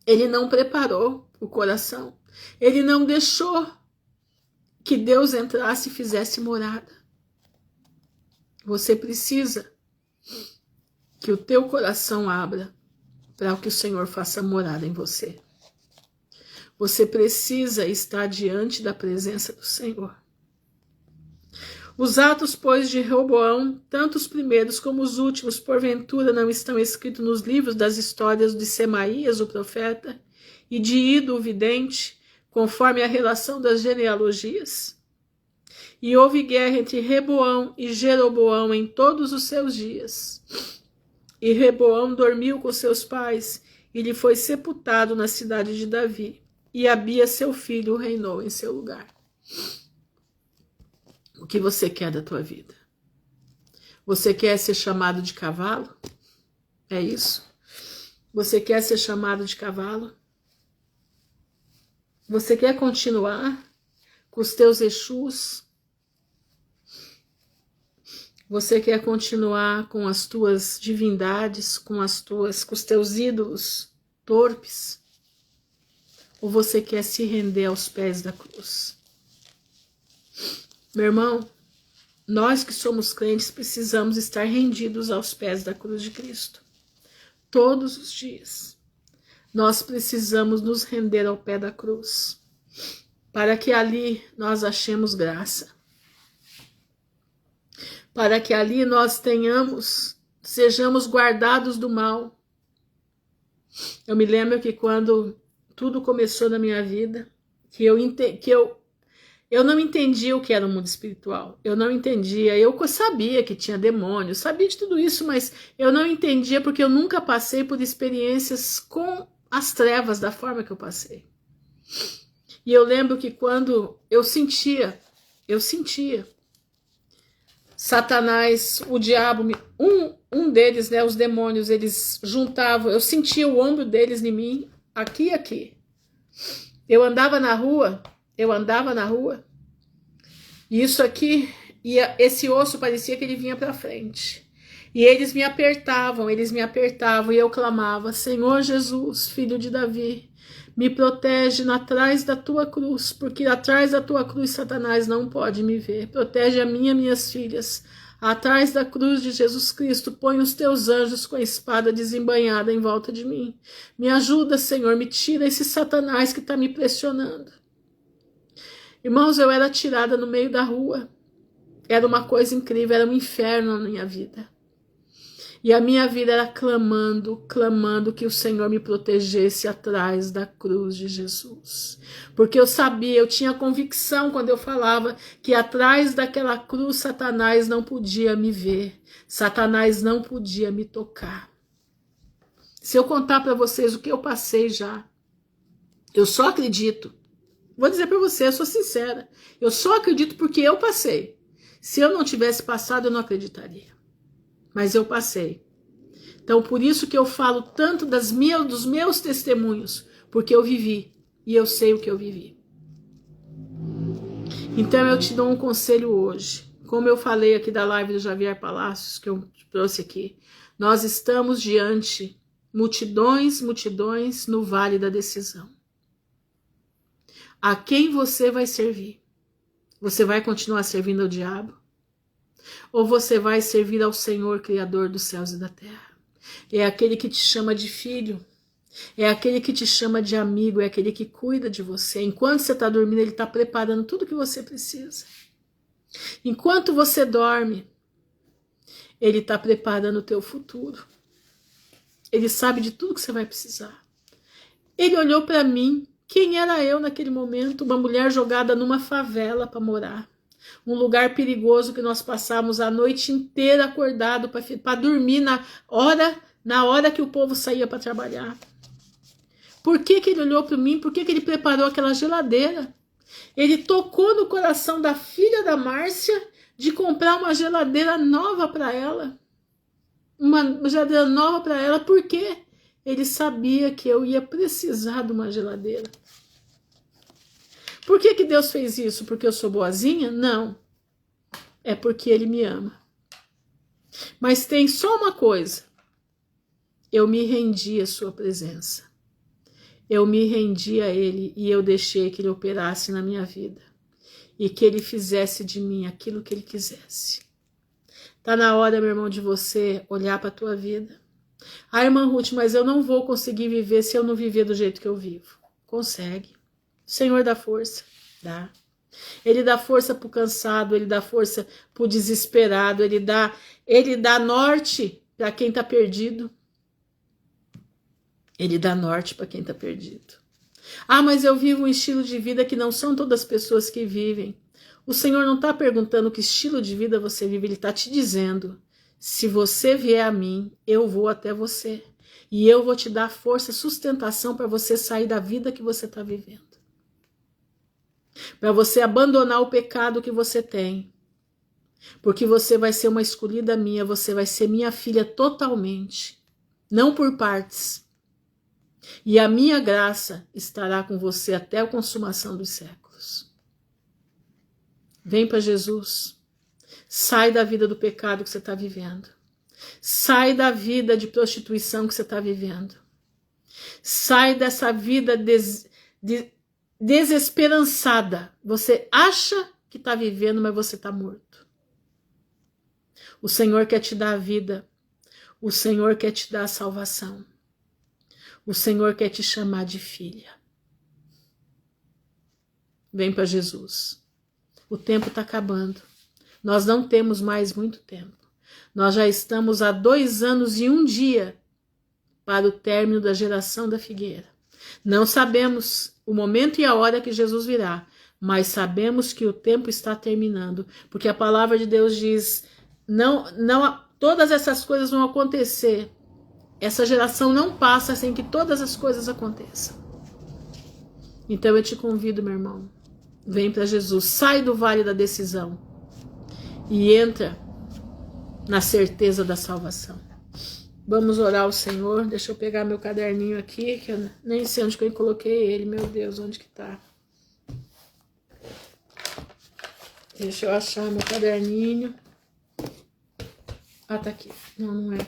Ele não preparou o coração. Ele não deixou que Deus entrasse e fizesse morada. Você precisa que o teu coração abra para que o Senhor faça morada em você. Você precisa estar diante da presença do Senhor. Os atos, pois, de Roboão, tanto os primeiros como os últimos, porventura não estão escritos nos livros das histórias de Semaías, o profeta, e de Ido, o vidente, conforme a relação das genealogias? E houve guerra entre Reboão e Jeroboão em todos os seus dias. E Reboão dormiu com seus pais, e lhe foi sepultado na cidade de Davi. E Abia, seu filho, reinou em seu lugar. O que você quer da tua vida? Você quer ser chamado de cavalo? É isso? Você quer ser chamado de cavalo? Você quer continuar com os teus Exus. Você quer continuar com as tuas divindades, com os teus ídolos torpes? Ou você quer se render aos pés da cruz? Meu irmão, nós que somos crentes precisamos estar rendidos aos pés da cruz de Cristo. Todos os dias. Nós precisamos nos render ao pé da cruz, para que ali nós achemos graça. Para que ali nós sejamos guardados do mal. Eu me lembro que quando tudo começou na minha vida, eu não entendia o que era o mundo espiritual. Eu não entendia. Eu sabia que tinha demônio, sabia de tudo isso, mas eu não entendia porque eu nunca passei por experiências com as trevas da forma que eu passei. E eu lembro que quando eu sentia Satanás, o diabo, um deles, né, os demônios, eles juntavam, eu sentia o ombro deles em mim, aqui e aqui. Eu andava na rua, e isso aqui, esse osso parecia que ele vinha para frente. E eles me apertavam, e eu clamava: Senhor Jesus, filho de Davi, me protege atrás da tua cruz, porque atrás da tua cruz Satanás não pode me ver. Protege a mim e minhas filhas. Atrás da cruz de Jesus Cristo, põe os teus anjos com a espada desembainhada em volta de mim. Me ajuda, Senhor, me tira esse Satanás que está me pressionando. Irmãos, eu era tirada no meio da rua. Era uma coisa incrível, era um inferno na minha vida. E a minha vida era clamando que o Senhor me protegesse atrás da cruz de Jesus. Porque eu sabia, eu tinha convicção quando eu falava que atrás daquela cruz Satanás não podia me ver. Satanás não podia me tocar. Se eu contar para vocês o que eu passei já, eu só acredito. Vou dizer para você, eu sou sincera. Eu só acredito porque eu passei. Se eu não tivesse passado, eu não acreditaria. Mas eu passei. Então, por isso que eu falo tanto dos meus testemunhos, porque eu vivi, e eu sei o que eu vivi. Então, eu te dou um conselho hoje. Como eu falei aqui da live do Javier Palacios, que eu trouxe aqui, nós estamos diante multidões no vale da decisão. A quem você vai servir? Você vai continuar servindo ao diabo? Ou você vai servir ao Senhor, Criador dos céus e da terra? É aquele que te chama de filho, é aquele que te chama de amigo, é aquele que cuida de você. Enquanto você está dormindo, ele está preparando tudo o que você precisa. Enquanto você dorme, ele está preparando o teu futuro. Ele sabe de tudo que você vai precisar. Ele olhou para mim, quem era eu naquele momento? Uma mulher jogada numa favela para morar. Um lugar perigoso que nós passávamos a noite inteira acordado para dormir na hora que o povo saía para trabalhar. Por que ele olhou para mim? Por que ele preparou aquela geladeira? Ele tocou no coração da filha da Márcia de comprar uma geladeira nova para ela. Uma geladeira nova para ela, por quê? Ele sabia que eu ia precisar de uma geladeira. Por que Deus fez isso? Porque eu sou boazinha? Não. É porque Ele me ama. Mas tem só uma coisa. Eu me rendi à sua presença. Eu me rendi a Ele e eu deixei que Ele operasse na minha vida. E que Ele fizesse de mim aquilo que Ele quisesse. Tá na hora, meu irmão, de você olhar para a tua vida. Ah, irmã Ruth, mas eu não vou conseguir viver se eu não viver do jeito que eu vivo. Consegue. O Senhor dá força, dá. Ele dá força para o cansado, Ele dá força para o desesperado, Ele dá norte para quem está perdido. Ele dá norte para quem está perdido. Ah, mas eu vivo um estilo de vida que não são todas as pessoas que vivem. O Senhor não está perguntando que estilo de vida você vive, Ele está te dizendo, se você vier a mim, eu vou até você. E eu vou te dar força, sustentação para você sair da vida que você está vivendo. Para você abandonar o pecado que você tem. Porque você vai ser uma escolhida minha, você vai ser minha filha totalmente. Não por partes. E a minha graça estará com você até a consumação dos séculos. Vem para Jesus. Sai da vida do pecado que você está vivendo. Sai da vida de prostituição que você está vivendo. Sai dessa vida desesperançada. Você acha que está vivendo, mas você está morto. O Senhor quer te dar a vida. O Senhor quer te dar a salvação. O Senhor quer te chamar de filha. Vem para Jesus. O tempo está acabando. Nós não temos mais muito tempo. Nós já estamos há 2 anos e 1 dia para o término da geração da figueira. Não sabemos o momento e a hora que Jesus virá, mas sabemos que o tempo está terminando, porque a palavra de Deus diz, todas essas coisas vão acontecer. Essa geração não passa sem que todas as coisas aconteçam. Então eu te convido, meu irmão, vem para Jesus, sai do vale da decisão e entra na certeza da salvação. Vamos orar ao Senhor. Deixa eu pegar meu caderninho aqui, que eu nem sei onde que eu coloquei ele. Meu Deus, onde que tá? Deixa eu achar meu caderninho. Ah, tá aqui. Não é.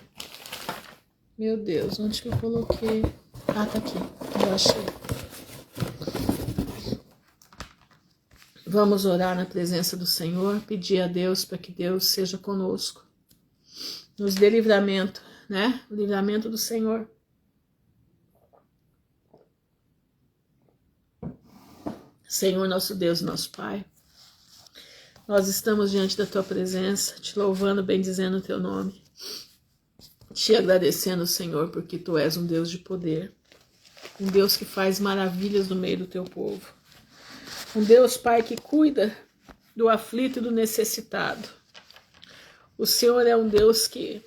Meu Deus, onde que eu coloquei? Ah, tá aqui. Eu achei. Vamos orar na presença do Senhor, pedir a Deus para que Deus seja conosco. Nos dê livramento, né? O livramento do Senhor. Senhor, nosso Deus, nosso Pai, nós estamos diante da Tua presença, te louvando, bendizendo o Teu nome, te agradecendo, Senhor, porque Tu és um Deus de poder, um Deus que faz maravilhas no meio do Teu povo, um Deus, Pai, que cuida do aflito e do necessitado. O Senhor é um Deus que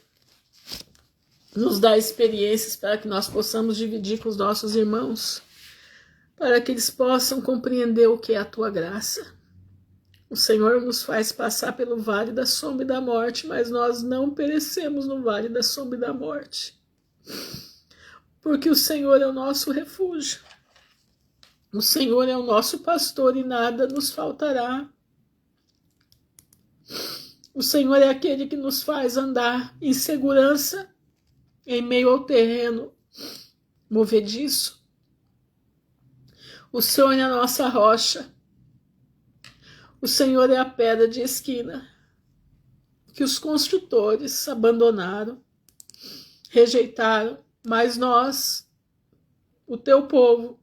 nos dá experiências para que nós possamos dividir com os nossos irmãos, para que eles possam compreender o que é a Tua graça. O Senhor nos faz passar pelo vale da sombra e da morte, mas nós não perecemos no vale da sombra e da morte, porque o Senhor é o nosso refúgio. O Senhor é o nosso pastor e nada nos faltará. O Senhor é aquele que nos faz andar em segurança em meio ao terreno movediço. O Senhor é a nossa rocha. O Senhor é a pedra de esquina que os construtores abandonaram, rejeitaram, mas nós, o Teu povo,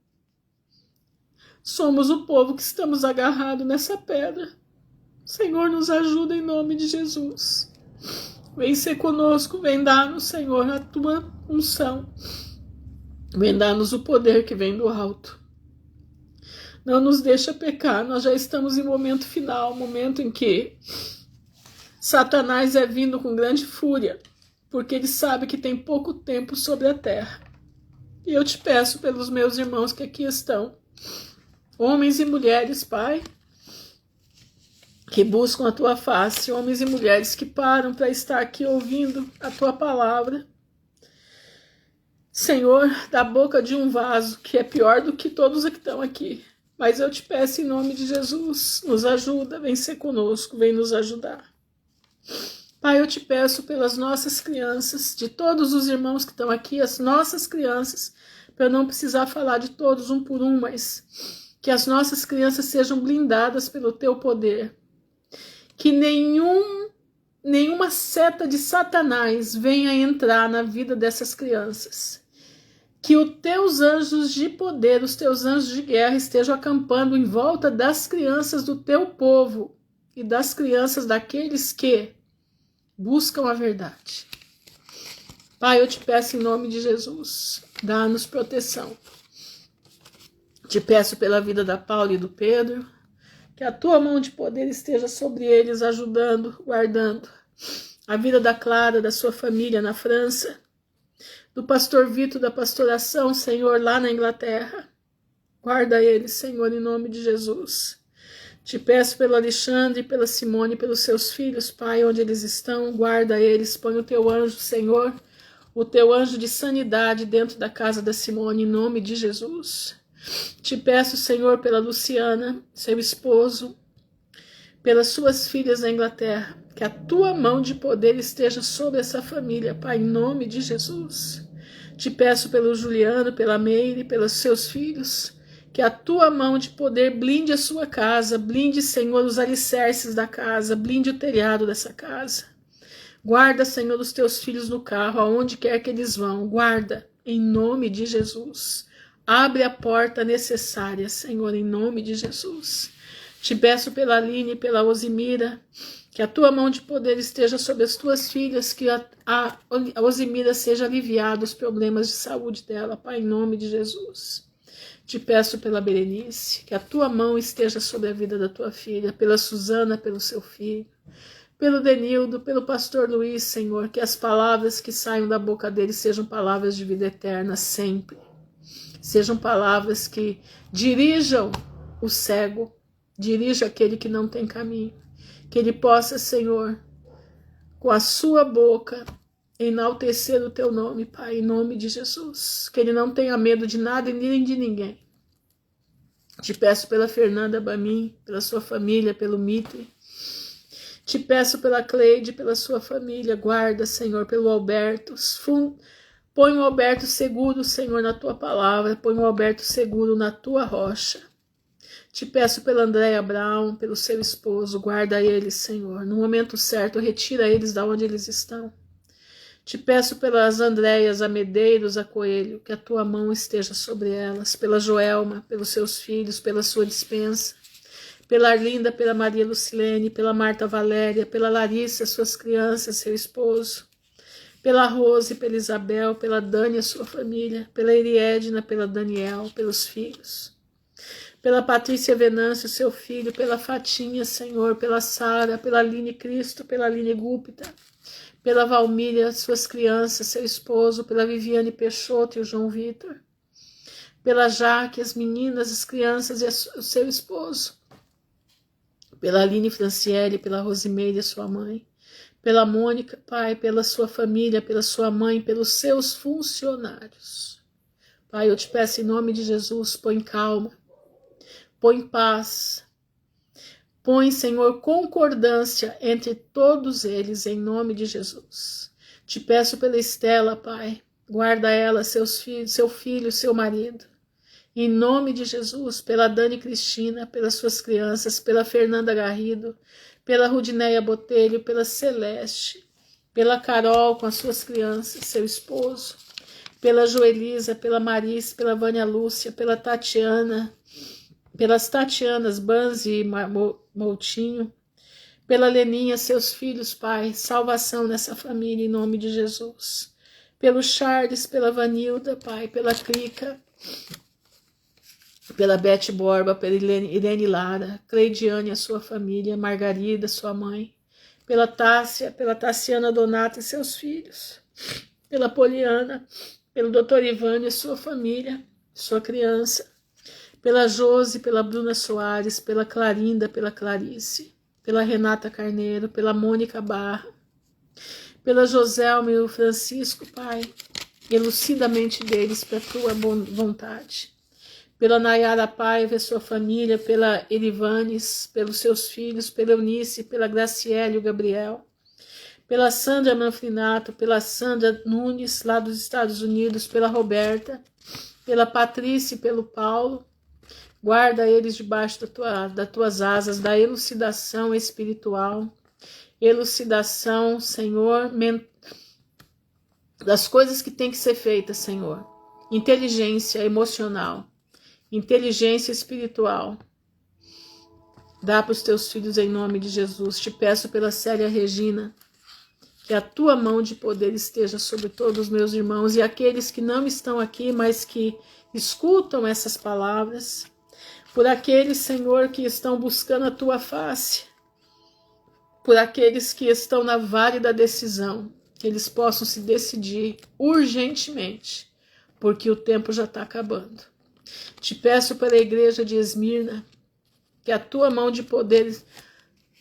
somos o povo que estamos agarrados nessa pedra. Senhor, nos ajuda em nome de Jesus. Vem ser conosco, vem dar-nos, Senhor, a Tua unção. Vem dar-nos o poder que vem do alto. Não nos deixa pecar, nós já estamos em momento final, momento em que Satanás é vindo com grande fúria, porque ele sabe que tem pouco tempo sobre a terra. E eu te peço pelos meus irmãos que aqui estão, homens e mulheres, Pai, que buscam a Tua face, homens e mulheres que param para estar aqui ouvindo a Tua palavra. Senhor, da boca de um vaso, que é pior do que todos que estão aqui. Mas eu te peço em nome de Jesus, nos ajuda, vem ser conosco, vem nos ajudar. Pai, eu te peço pelas nossas crianças, de todos os irmãos que estão aqui, as nossas crianças, para eu não precisar falar de todos um por um, mas que as nossas crianças sejam blindadas pelo Teu poder. Que nenhuma seta de Satanás venha entrar na vida dessas crianças. Que os Teus anjos de poder, os Teus anjos de guerra estejam acampando em volta das crianças do Teu povo e das crianças daqueles que buscam a verdade. Pai, eu te peço em nome de Jesus, dá-nos proteção. Te peço pela vida da Paula e do Pedro, que a Tua mão de poder esteja sobre eles, ajudando, guardando. A vida da Clara, da sua família na França, do pastor Vitor, da pastoração, Senhor, lá na Inglaterra. Guarda eles, Senhor, em nome de Jesus. Te peço pelo Alexandre, pela Simone, pelos seus filhos, Pai, onde eles estão. Guarda eles, põe o Teu anjo, Senhor, o Teu anjo de sanidade dentro da casa da Simone, em nome de Jesus. Te peço, Senhor, pela Luciana, seu esposo, pelas suas filhas na Inglaterra, que a tua mão de poder esteja sobre essa família, Pai, em nome de Jesus. Te peço pelo Juliano, pela Meire, pelos seus filhos, que a tua mão de poder blinde a sua casa, blinde, Senhor, os alicerces da casa, blinde o telhado dessa casa. Guarda, Senhor, os teus filhos no carro, aonde quer que eles vão, guarda, em nome de Jesus. Abre a porta necessária, Senhor, em nome de Jesus. Te peço pela Aline e pela Osimira, que a tua mão de poder esteja sobre as tuas filhas, que a Osimira seja aliviada os problemas de saúde dela, Pai, em nome de Jesus. Te peço pela Berenice, que a tua mão esteja sobre a vida da tua filha, pela Suzana, pelo seu filho, pelo Denildo, pelo pastor Luiz, Senhor, que as palavras que saiam da boca dele sejam palavras de vida eterna sempre. Sejam palavras que dirijam o cego, dirijam aquele que não tem caminho. Que ele possa, Senhor, com a sua boca, enaltecer o teu nome, Pai, em nome de Jesus. Que ele não tenha medo de nada e nem de ninguém. Te peço pela Fernanda Bamin, pela sua família, pelo Mitre. Te peço pela Cleide, pela sua família. Guarda, Senhor, pelo Alberto. Põe o Alberto seguro, Senhor, na tua palavra. Põe o Alberto seguro na tua rocha. Te peço pela Andréia Brown, pelo seu esposo. Guarda eles, Senhor. No momento certo, retira eles da onde eles estão. Te peço pelas Andréias, a Medeiros, a Coelho, que a tua mão esteja sobre elas. Pela Joelma, pelos seus filhos, pela sua dispensa. Pela Arlinda, pela Maria Lucilene, pela Marta Valéria, pela Larissa, suas crianças, seu esposo. Pela Rose, pela Isabel, pela Dani, a sua família. Pela Eriedna, pela Daniel, pelos filhos. Pela Patrícia Venâncio, seu filho. Pela Fatinha, Senhor. Pela Sara, pela Aline Cristo, pela Aline Gupta. Pela Valmília, suas crianças, seu esposo. Pela Viviane Peixoto e o João Vitor. Pela Jaque, as meninas, as crianças e o seu esposo. Pela Aline Franciele, pela Rosimeire, sua mãe. Pela Mônica, Pai, pela sua família, pela sua mãe, pelos seus funcionários. Pai, eu te peço em nome de Jesus, põe calma, põe paz, põe, Senhor, concordância entre todos eles, em nome de Jesus. Te peço pela Estela, Pai, guarda ela, seus filhos, seu filho, seu marido. Em nome de Jesus, pela Dani Cristina, pelas suas crianças, pela Fernanda Garrido, pela Rudineia Botelho, pela Celeste, pela Carol com as suas crianças, seu esposo, pela Joelisa, pela Maris, pela Vânia Lúcia, pela Tatiana, pelas Tatianas Banzi e Moutinho, pela Leninha, seus filhos, Pai, salvação nessa família em nome de Jesus. Pelo Charles, pela Vanilda, Pai, pela Crica, pela Bete Borba, pela Irene Lara, Cleidiane, a sua família, Margarida, sua mãe, pela Tássia, pela Tassiana Donata e seus filhos, pela Poliana, pelo Dr. Ivânio e sua família, sua criança, pela Josi, pela Bruna Soares, pela Clarinda, pela Clarice, pela Renata Carneiro, pela Mônica Barra, pela Joselma e o Francisco, Pai, elucidamente deles para a tua vontade. Pela Nayara Paiva e sua família, pela Erivanes, pelos seus filhos, pela Eunice, pela Graciele e o Gabriel, pela Sandra Manfrinato, pela Sandra Nunes, lá dos Estados Unidos, pela Roberta, pela Patrícia e pelo Paulo. Guarda eles debaixo das tuas asas, da elucidação espiritual, elucidação, Senhor, das coisas que tem que ser feitas, Senhor. Inteligência emocional. Inteligência espiritual. Dá para os teus filhos em nome de Jesus. Te peço pela Célia Regina, que a tua mão de poder esteja sobre todos os meus irmãos e aqueles que não estão aqui, mas que escutam essas palavras. Por aqueles, Senhor, que estão buscando a tua face. Por aqueles que estão na vale da decisão. Que eles possam se decidir urgentemente, porque o tempo já está acabando. Te peço pela igreja de Esmirna, que a tua mão de poder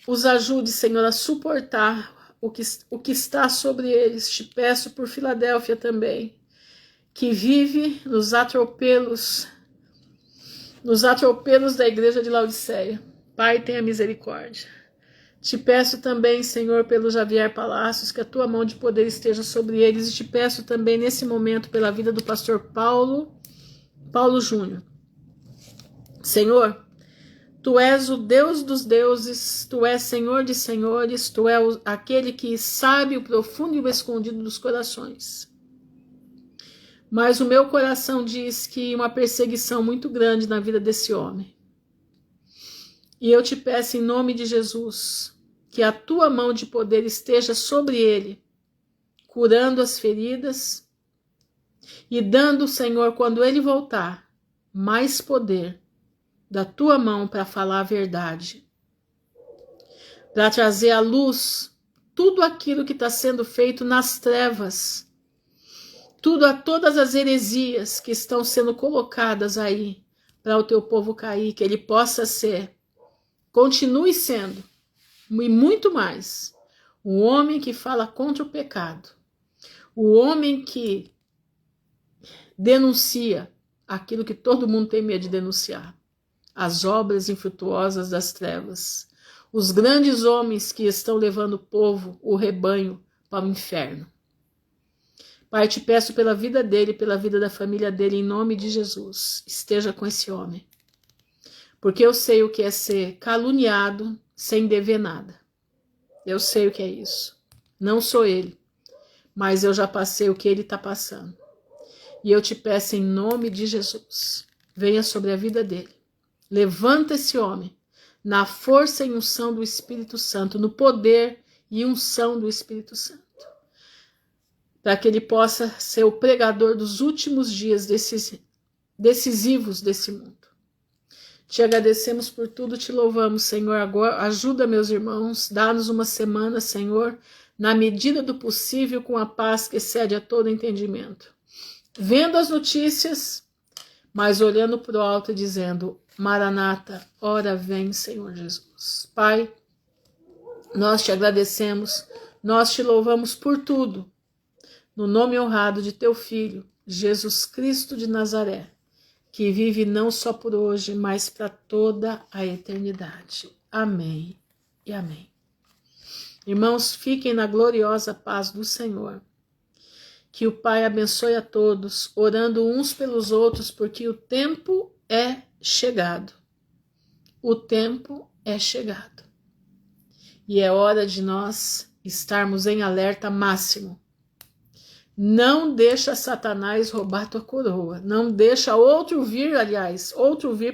os ajude, Senhor, a suportar o que está sobre eles. Te peço por Filadélfia também, que vive nos atropelos da igreja de Laodiceia. Pai, tenha misericórdia. Te peço também, Senhor, pelo Javier Palacios, que a tua mão de poder esteja sobre eles. E te peço também, nesse momento, pela vida do pastor Paulo Júnior. Senhor, tu és o Deus dos deuses, tu és Senhor de senhores, tu és aquele que sabe o profundo e o escondido dos corações. Mas o meu coração diz que uma perseguição muito grande na vida desse homem. E eu te peço em nome de Jesus, que a tua mão de poder esteja sobre ele, curando as feridas e dando, Senhor, quando ele voltar, mais poder da tua mão para falar a verdade, para trazer à luz tudo aquilo que está sendo feito nas trevas, todas as heresias que estão sendo colocadas aí para o teu povo cair, que ele possa ser, continue sendo, e muito mais, o homem que fala contra o pecado, o homem que denuncia aquilo que todo mundo tem medo de denunciar, as obras infrutuosas das trevas, os grandes homens que estão levando o povo, o rebanho, para o inferno. Pai, te peço pela vida dele, pela vida da família dele, em nome de Jesus, esteja com esse homem. Porque eu sei o que é ser caluniado sem dever nada. Eu sei o que é isso. Não sou ele, mas eu já passei o que ele está passando. E eu te peço em nome de Jesus, venha sobre a vida dele. Levanta esse homem na força e unção do Espírito Santo, no poder e unção do Espírito Santo, para que ele possa ser o pregador dos últimos dias decisivos desse mundo. Te agradecemos por tudo, te louvamos, Senhor. Agora ajuda meus irmãos, dá-nos uma semana, Senhor, na medida do possível, com a paz que excede a todo entendimento. Vendo as notícias, mas olhando para o alto e dizendo: Maranata, ora vem, Senhor Jesus. Pai, nós te agradecemos, nós te louvamos por tudo, no nome honrado de teu Filho, Jesus Cristo de Nazaré, que vive não só por hoje, mas para toda a eternidade. Amém e amém. Irmãos, fiquem na gloriosa paz do Senhor. Que o Pai abençoe a todos, orando uns pelos outros, porque o tempo é chegado. O tempo é chegado. E é hora de nós estarmos em alerta máximo. Não deixa Satanás roubar tua coroa. Não deixa outro vir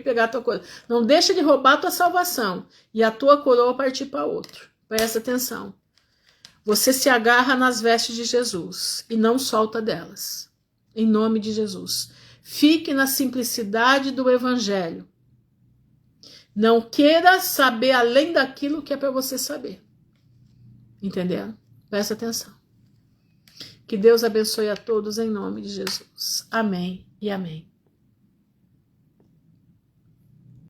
pegar tua coroa. Não deixa ele roubar tua salvação e a tua coroa partir para outro. Presta atenção. Você se agarra nas vestes de Jesus e não solta delas. Em nome de Jesus. Fique na simplicidade do evangelho. Não queira saber além daquilo que é para você saber. Entendeu? Presta atenção. Que Deus abençoe a todos em nome de Jesus. Amém e amém.